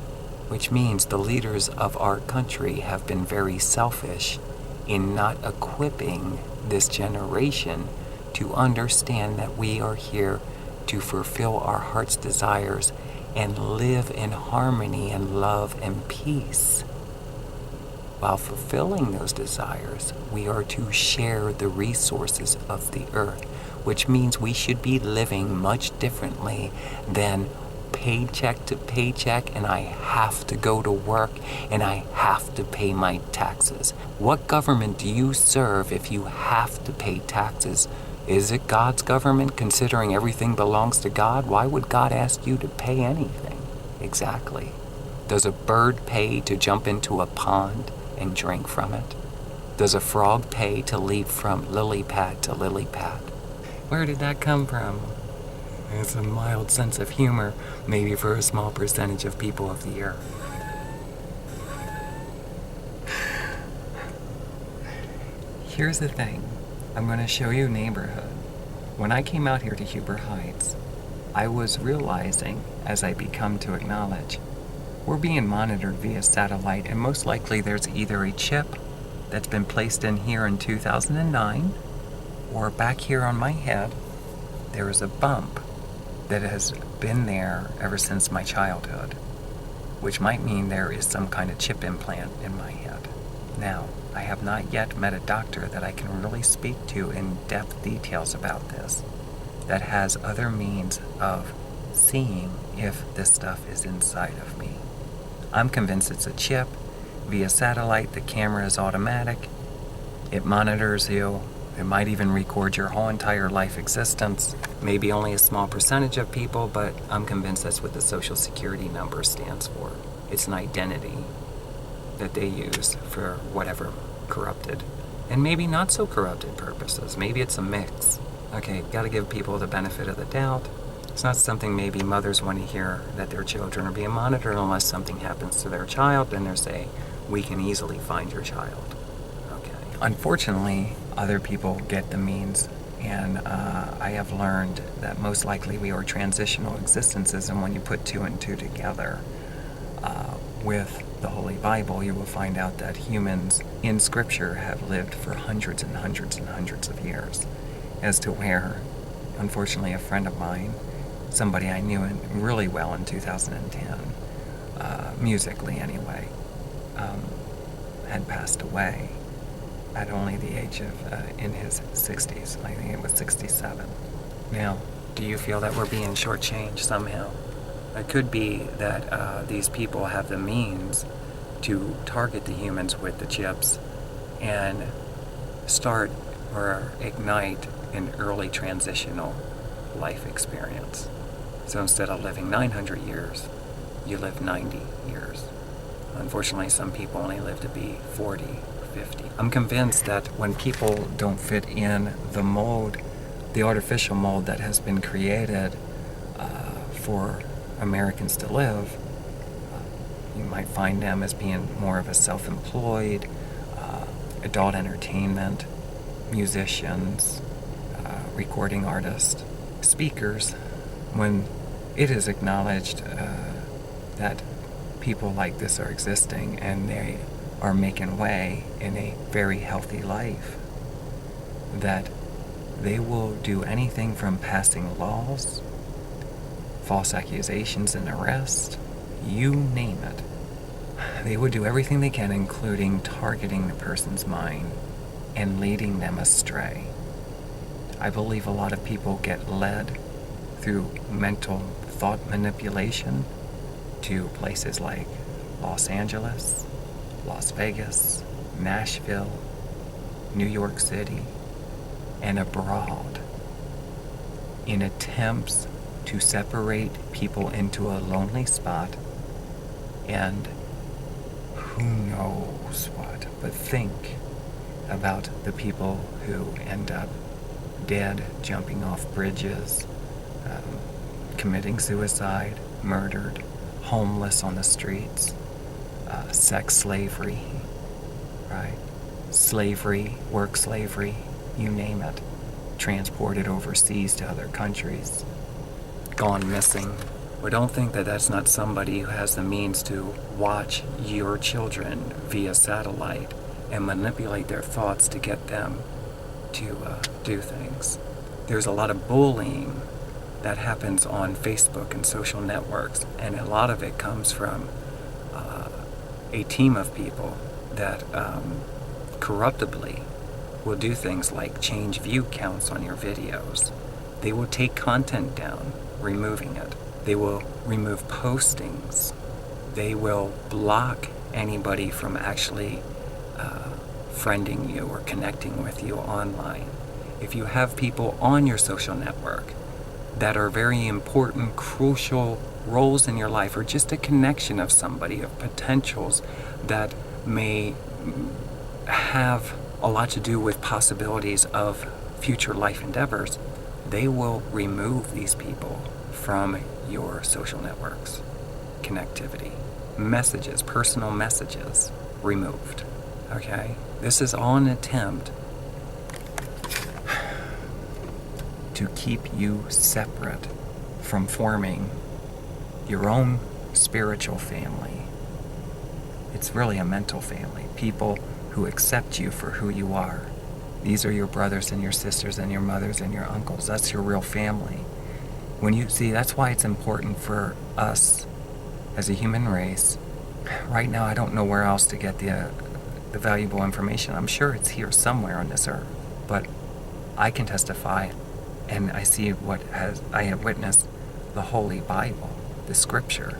Which means the leaders of our country have been very selfish in not equipping this generation to understand that we are here to fulfill our heart's desires and live in harmony and love and peace. While fulfilling those desires, we are to share the resources of the earth, which means we should be living much differently than paycheck to paycheck, and I have to go to work and I have to pay my taxes. What government do you serve if you have to pay taxes? Is it God's government, considering everything belongs to God? Why would God ask you to pay anything? Exactly. Does a bird pay to jump into a pond and drink from it? Does a frog pay to leap from lily pad to lily pad? Where did that come from? It's a mild sense of humor, maybe for a small percentage of people of the earth. Here's the thing. I'm going to show you a neighborhood. When I came out here to Huber Heights, I was realizing, as I become to acknowledge, we're being monitored via satellite, and most likely there's either a chip that's been placed in here in 2009, or back here on my head, there is a bump that has been there ever since my childhood, which might mean there is some kind of chip implant in my head. Now, I have not yet met a doctor that I can really speak to in depth details about this, that has other means of seeing if this stuff is inside of me. I'm convinced it's a chip. Via satellite, the camera is automatic. It monitors you. It might even record your whole entire life existence. Maybe only a small percentage of people, but I'm convinced that's what the Social Security number stands for. It's an identity that they use for whatever corrupted and maybe not so corrupted purposes. Maybe it's a mix. Okay, got to give people the benefit of the doubt. It's not something maybe mothers want to hear, that their children are being monitored unless something happens to their child. Then they're saying, we can easily find your child. Okay. Unfortunately, other people get the means, and I have learned that most likely we are transitional existences, and when you put two and two together with the Holy Bible, you will find out that humans in Scripture have lived for hundreds and hundreds and hundreds of years. As to where, unfortunately, a friend of mine, somebody I knew really well in 2010, musically anyway, had passed away at only the age of, in his 60s. I think it was 67. Now, do you feel that we're being shortchanged somehow? It could be that these people have the means to target the humans with the chips and start or ignite an early transitional life experience. So instead of living 900 years, you live 90 years. Unfortunately, some people only live to be 40 or 50. I'm convinced that when people don't fit in the mold, the artificial mold that has been created for Americans to live, you might find them as being more of a self-employed, adult entertainment, musicians, recording artists, speakers, when it is acknowledged that people like this are existing and they are making way in a very healthy life, that they will do anything from passing laws, false accusations and arrest, you name it. They would do everything they can, including targeting the person's mind and leading them astray. I believe a lot of people get led through mental thought manipulation to places like Los Angeles, Las Vegas, Nashville, New York City, and abroad in attempts to separate people into a lonely spot and who knows what. But think about the people who end up dead, jumping off bridges, committing suicide, murdered, homeless on the streets, sex slavery, right? Slavery, work slavery, you name it, transported overseas to other countries, gone missing. But don't think that that's not somebody who has the means to watch your children via satellite and manipulate their thoughts to get them to do things. There's a lot of bullying that happens on Facebook and social networks, and a lot of it comes from a team of people that corruptibly will do things like change view counts on your videos. They will take content down, removing it. They will remove postings. They will block anybody from actually friending you or connecting with you online. If you have people on your social network that are very important, crucial roles in your life, or just a connection of somebody, of potentials that may have a lot to do with possibilities of future life endeavors, they will remove these people from your social networks. Connectivity. Messages, personal messages, removed. Okay? This is all an attempt to keep you separate from forming your own spiritual family. It's really a mental family. People who accept you for who you are. These are your brothers and your sisters and your mothers and your uncles. That's your real family. When you see, that's why it's important for us as a human race. Right now, I don't know where else to get the valuable information. I'm sure it's here somewhere on this earth, but I can testify, and I see I have witnessed the Holy Bible, the Scripture.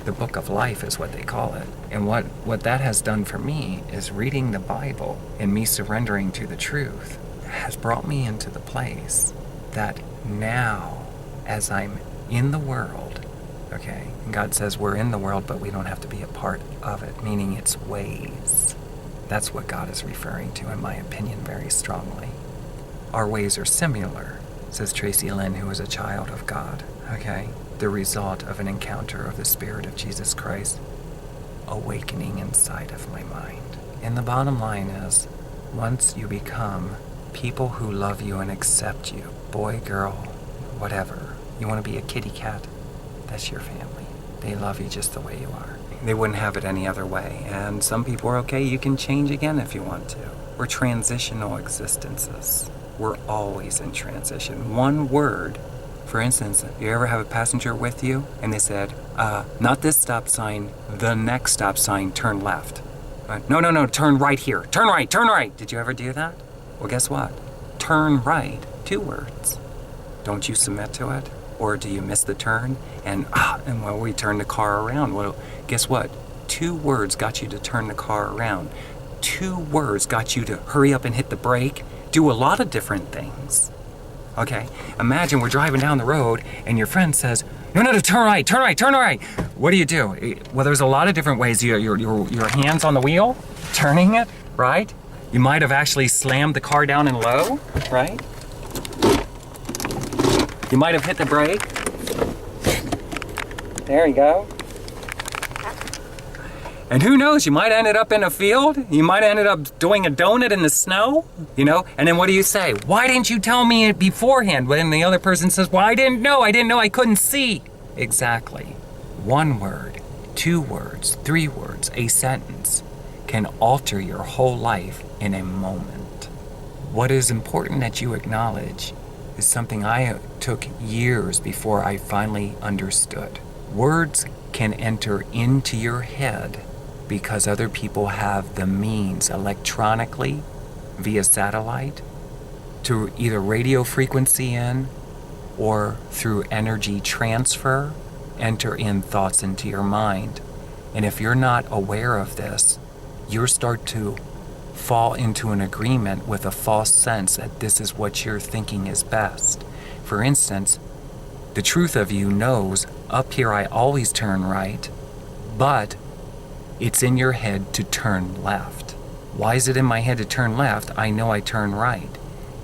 The book of life is what they call it. And what that has done for me is reading the Bible and me surrendering to the truth has brought me into the place that now, as I'm in the world, okay, and God says we're in the world, but we don't have to be a part of it, meaning its ways. That's what God is referring to, in my opinion, very strongly. Our ways are similar, says Tracilyn, who is a child of God. Okay? The result of an encounter of the Spirit of Jesus Christ awakening inside of my mind. And the bottom line is, once you become people who love you and accept you, boy, girl, whatever, you want to be a kitty cat, that's your family. They love you just the way you are. They wouldn't have it any other way. And some people are okay, you can change again if you want to. We're transitional existences. We're always in transition. One word, for instance, you ever have a passenger with you and they said, not this stop sign, the next stop sign, turn left. No, turn right here. Turn right. Did you ever do that? Well, guess what? Turn right, 2 words. Don't you submit to it? Or do you miss the turn? And we turn the car around. Well, guess what? 2 words got you to turn the car around. 2 words got you to hurry up and hit the brake, do a lot of different things. Okay, imagine we're driving down the road and your friend says, no, turn right. What do? Well, there's a lot of different ways. Your hands on the wheel, turning it, right? You might have actually slammed the car down in low, right? You might have hit the brake. There you go. And who knows, you might have ended up in a field. You might have ended up doing a donut in the snow, And then what do you say? Why didn't you tell me it beforehand? When the other person says, well, I didn't know, I couldn't see. Exactly. 1 word, 2 words, 3 words, a sentence can alter your whole life in a moment. What is important that you acknowledge is something I took years before I finally understood. Words can enter into your head because other people have the means electronically, via satellite, to either radio frequency in or through energy transfer, enter in thoughts into your mind. And if you're not aware of this, you'll start to fall into an agreement with a false sense that this is what you're thinking is best. For instance, the truth of you knows, up here I always turn right, but it's in your head to turn left. Why is it in my head to turn left? I know I turn right.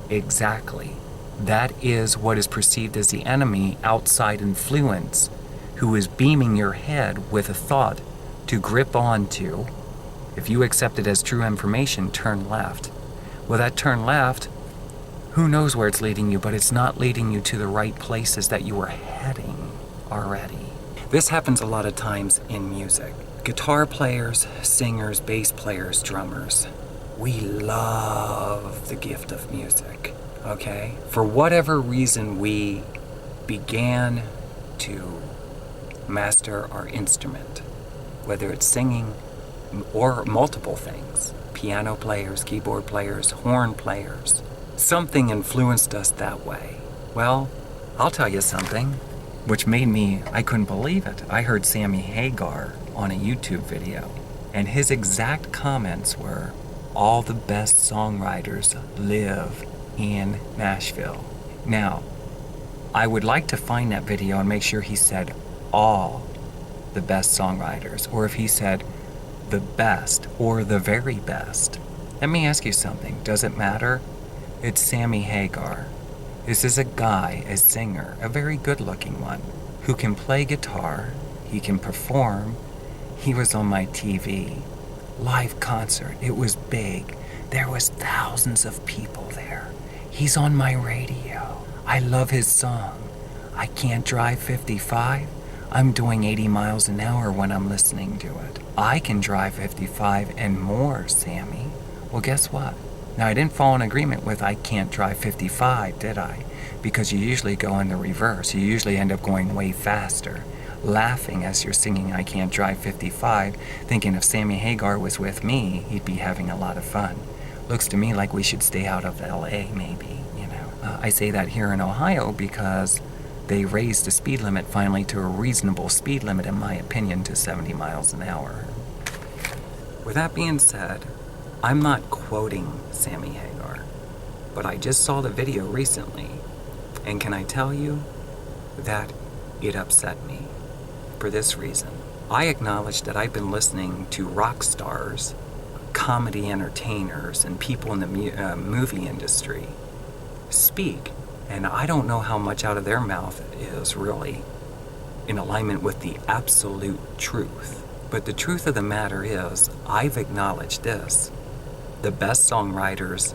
Exactly. That is what is perceived as the enemy, outside influence, who is beaming your head with a thought to grip onto. If you accept it as true information, turn left. Well, that turn left, who knows where it's leading you, but it's not leading you to the right places that you were heading already. This happens a lot of times in music. Guitar players, singers, bass players, drummers, we love the gift of music, okay? For whatever reason, we began to master our instrument, whether it's singing or multiple things. Piano players, keyboard players, horn players. Something influenced us that way. Well, I'll tell you something, which made me, I couldn't believe it. I heard Sammy Hagar on a YouTube video, and his exact comments were, all the best songwriters live in Nashville. Now, I would like to find that video and make sure he said all the best songwriters, or if he said the best or the very best. Let me ask you something. Does it matter? It's Sammy Hagar. This is a guy, a singer, a very good-looking one, who can play guitar, he can perform. He was on my TV. Live concert. It was big. There was thousands of people there. He's on my radio. I love his song. I can't drive 55. I'm doing 80 miles an hour when I'm listening to it. I can drive 55 and more, Sammy. Well, guess what? Now, I didn't fall in agreement with I can't drive 55, did I? Because you usually go in the reverse. You usually end up going way faster, laughing as you're singing I Can't Drive 55, thinking if Sammy Hagar was with me, he'd be having a lot of fun. Looks to me like we should stay out of LA, maybe, I say that here in Ohio because they raised the speed limit finally to a reasonable speed limit, in my opinion, to 70 miles an hour. With that being said, I'm not quoting Sammy Hagar, but I just saw the video recently, and can I tell you that it upset me for this reason. I acknowledge that I've been listening to rock stars, comedy entertainers and people in the movie industry speak, and I don't know how much out of their mouth is really in alignment with the absolute truth. But the truth of the matter is, I've acknowledged this. The best songwriters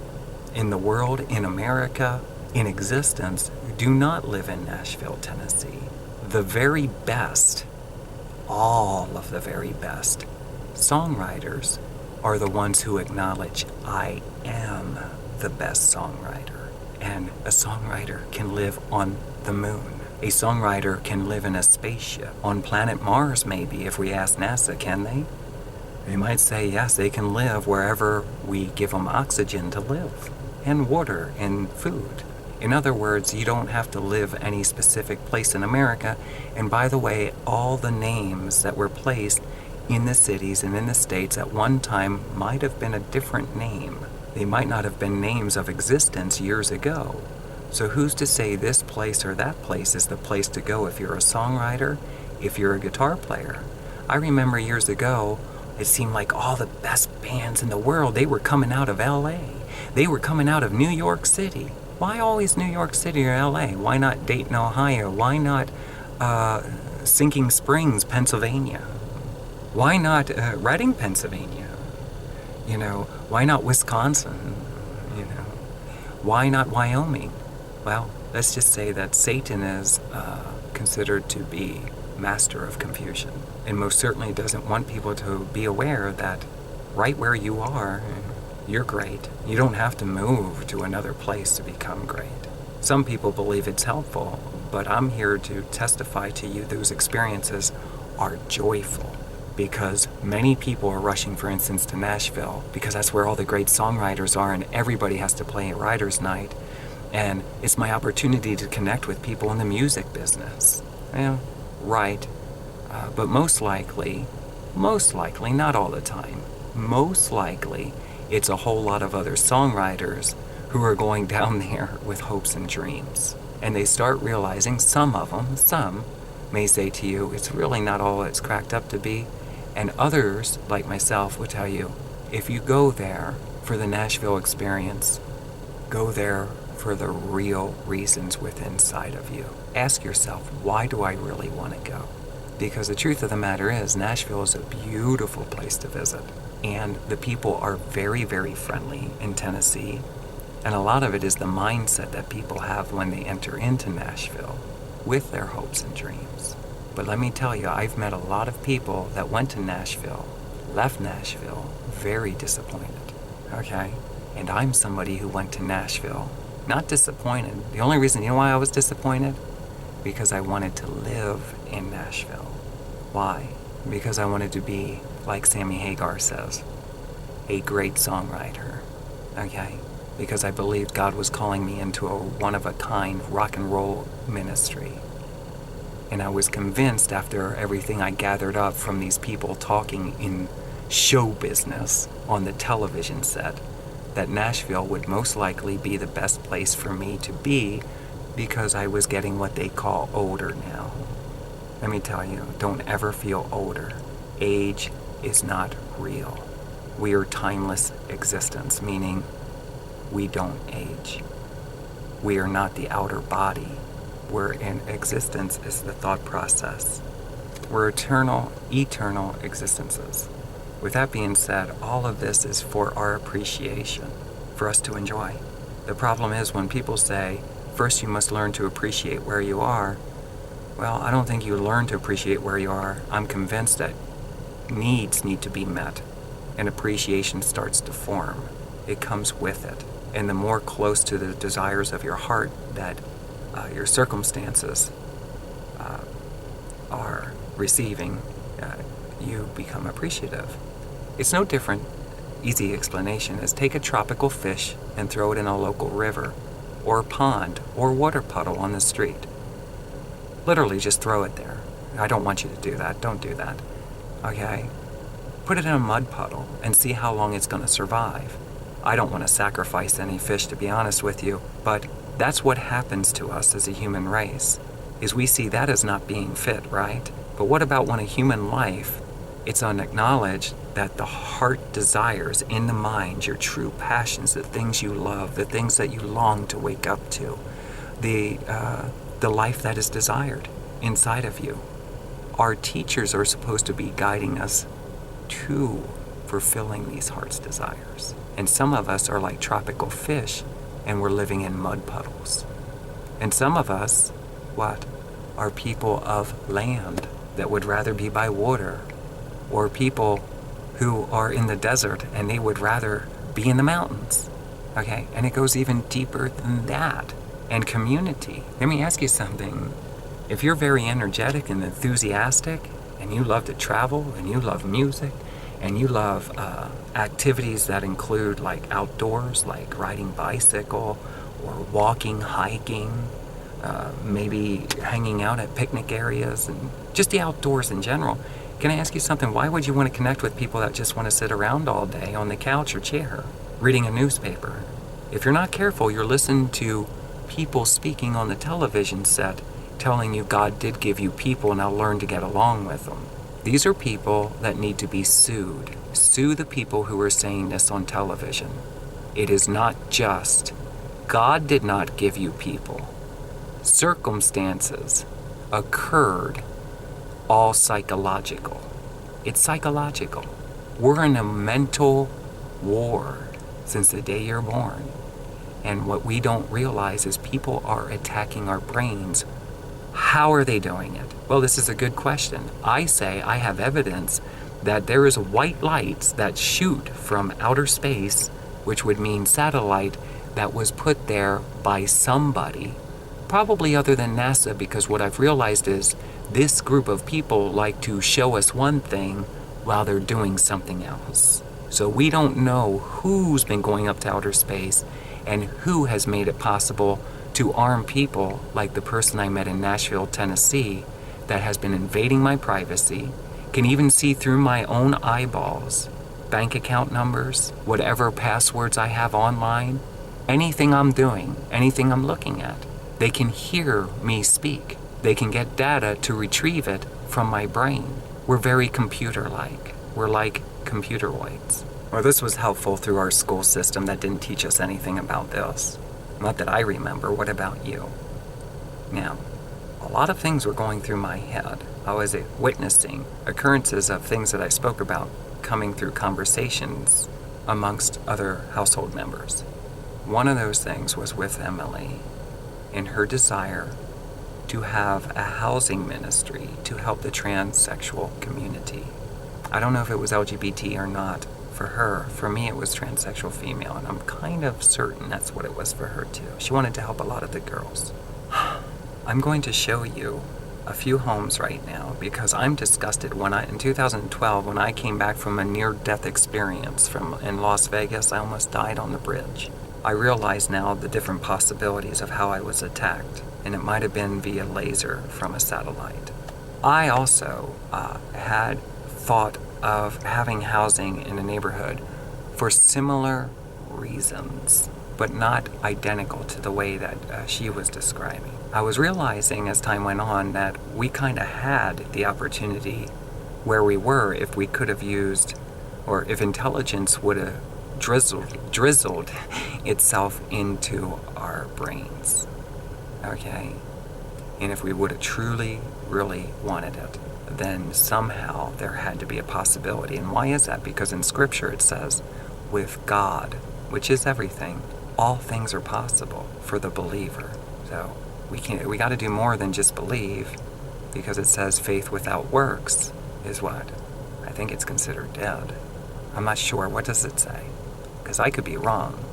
in the world, in America, in existence, do not live in Nashville, Tennessee. The very best, all of the very best songwriters are the ones who acknowledge, I am the best songwriter. And a songwriter can live on the moon. A songwriter can live in a spaceship. On planet Mars, maybe, if we ask NASA, can they? They might say, yes, they can live wherever we give them oxygen to live, and water, and food. In other words, you don't have to live any specific place in America. And by the way, all the names that were placed in the cities and in the states at one time might have been a different name. They might not have been names of existence years ago. So who's to say this place or that place is the place to go if you're a songwriter, if you're a guitar player? I remember years ago, it seemed like all the best bands in the world, they were coming out of LA. They were coming out of New York City. Why always New York City or LA? Why not Dayton, Ohio? Why not Sinking Springs, Pennsylvania? Why not Reading, Pennsylvania? You know, why not Wisconsin? You know, why not Wyoming? Well, let's just say that Satan is considered to be master of confusion, and most certainly doesn't want people to be aware that right where you are, you're great. You don't have to move to another place to become great. Some people believe it's helpful, but I'm here to testify to you those experiences are joyful, because many people are rushing, for instance, to Nashville, because that's where all the great songwriters are, and everybody has to play at Writers' Night. And it's my opportunity to connect with people in the music business. Yeah, right. But most likely, not all the time, most likely, it's a whole lot of other songwriters who are going down there with hopes and dreams. And they start realizing, some may say to you, it's really not all it's cracked up to be. And others, like myself, will tell you, if you go there for the Nashville experience, go there for the real reasons within inside of you. Ask yourself, why do I really want to go? Because the truth of the matter is, Nashville is a beautiful place to visit. And the people are very, very friendly in Tennessee. And a lot of it is the mindset that people have when they enter into Nashville with their hopes and dreams. But let me tell you, I've met a lot of people that went to Nashville, left Nashville, very disappointed. Okay? And I'm somebody who went to Nashville not disappointed. The only reason, you know why I was disappointed? Because I wanted to live in Nashville. Why? Because I wanted to be, like Sammy Hagar says, a great songwriter. Okay? Because I believed God was calling me into a one-of-a-kind rock and roll ministry. And I was convinced, after everything I gathered up from these people talking in show business on the television set, that Nashville would most likely be the best place for me to be, because I was getting what they call older now. Let me tell you, don't ever feel older. Age is not real. We are timeless existence, meaning we don't age. We are not the outer body. We're in existence is the thought process. We're eternal existences. With that being said, all of this is for our appreciation, for us to enjoy. The problem is when people say, first you must learn to appreciate where you are. Well, I don't think you learn to appreciate where you are. I'm convinced that needs need to be met, and appreciation starts to form. It comes with it. And the more close to the desires of your heart that your circumstances are receiving, you become appreciative. It's no different, easy explanation, is take a tropical fish and throw it in a local river or pond or water puddle on the street. Literally just throw it there. I don't want you to do that. Don't do that. Okay? Put it in a mud puddle and see how long it's going to survive. I don't want to sacrifice any fish, to be honest with you, but that's what happens to us as a human race, is we see that as not being fit, right? But what about when a human life, it's unacknowledged, that the heart desires in the mind, your true passions, the things you love, the things that you long to wake up to, the life that is desired inside of you. Our teachers are supposed to be guiding us to fulfilling these heart's desires. And some of us are like tropical fish, and we're living in mud puddles. And some of us, what, are people of land that would rather be by water, or people who are in the desert and they would rather be in the mountains. Okay, and it goes even deeper than that. And community. Let me ask you something. If you're very energetic and enthusiastic, and you love to travel, and you love music, and you love activities that include like outdoors, like riding bicycle, or walking, hiking, maybe hanging out at picnic areas, and just the outdoors in general, can I ask you something? Why would you want to connect with people that just want to sit around all day on the couch or chair, reading a newspaper? If you're not careful, you're listening to people speaking on the television set, telling you God did give you people, now learn to get along with them. These are people that need to be sued. Sue the people who are saying this on television. It is not just. God did not give you people. Circumstances occurred, all psychological. It's psychological. We're in a mental war since the day you're born. And what we don't realize is people are attacking our brains. How are they doing it? Well, this is a good question. I say I have evidence that there is white lights that shoot from outer space, which would mean satellite, that was put there by somebody, probably other than NASA, because what I've realized is this group of people like to show us one thing while they're doing something else. So we don't know who's been going up to outer space and who has made it possible to arm people like the person I met in Nashville, Tennessee, that has been invading my privacy, can even see through my own eyeballs, bank account numbers, whatever passwords I have online, anything I'm doing, anything I'm looking at. They can hear me speak. They can get data to retrieve it from my brain. We're very computer-like. We're like computeroids. Well, this was helpful through our school system that didn't teach us anything about this. Not that I remember. What about you? Now, a lot of things were going through my head. I was witnessing occurrences of things that I spoke about coming through conversations amongst other household members. One of those things was with Emily and her desire to have a housing ministry to help the transsexual community. I don't know if it was LGBT or not for her. For me, it was transsexual female, and I'm kind of certain that's what it was for her too. She wanted to help a lot of the girls. I'm going to show you a few homes right now because I'm disgusted. In 2012, when I came back from a near-death experience in Las Vegas, I almost died on the bridge. I realize now the different possibilities of how I was attacked, and it might have been via laser from a satellite. I also had thought of having housing in a neighborhood for similar reasons, but not identical to the way that she was describing. I was realizing as time went on that we kind of had the opportunity where we were if we could have used, or if intelligence would have drizzled itself into our brains, okay? And if we would have truly, really wanted it, then somehow there had to be a possibility. And why is that? Because in Scripture it says, with God, which is everything, all things are possible for the believer. So we got to do more than just believe, because it says faith without works is what? I think it's considered dead. I'm not sure. What does it say? Because I could be wrong.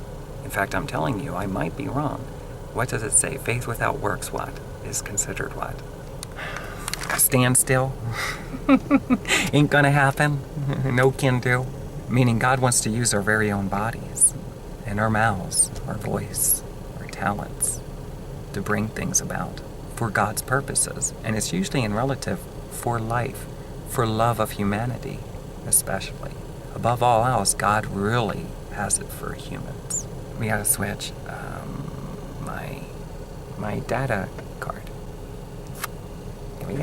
In fact, I'm telling you, I might be wrong. What does it say? Faith without works, what? Is considered what? Stand still. Ain't gonna happen. No can do. Meaning God wants to use our very own bodies and our mouths, our voice, our talents to bring things about for God's purposes. And it's usually in relative for life, for love of humanity, especially. Above all else, God really has it for humans. We gotta switch my data card. Here we go.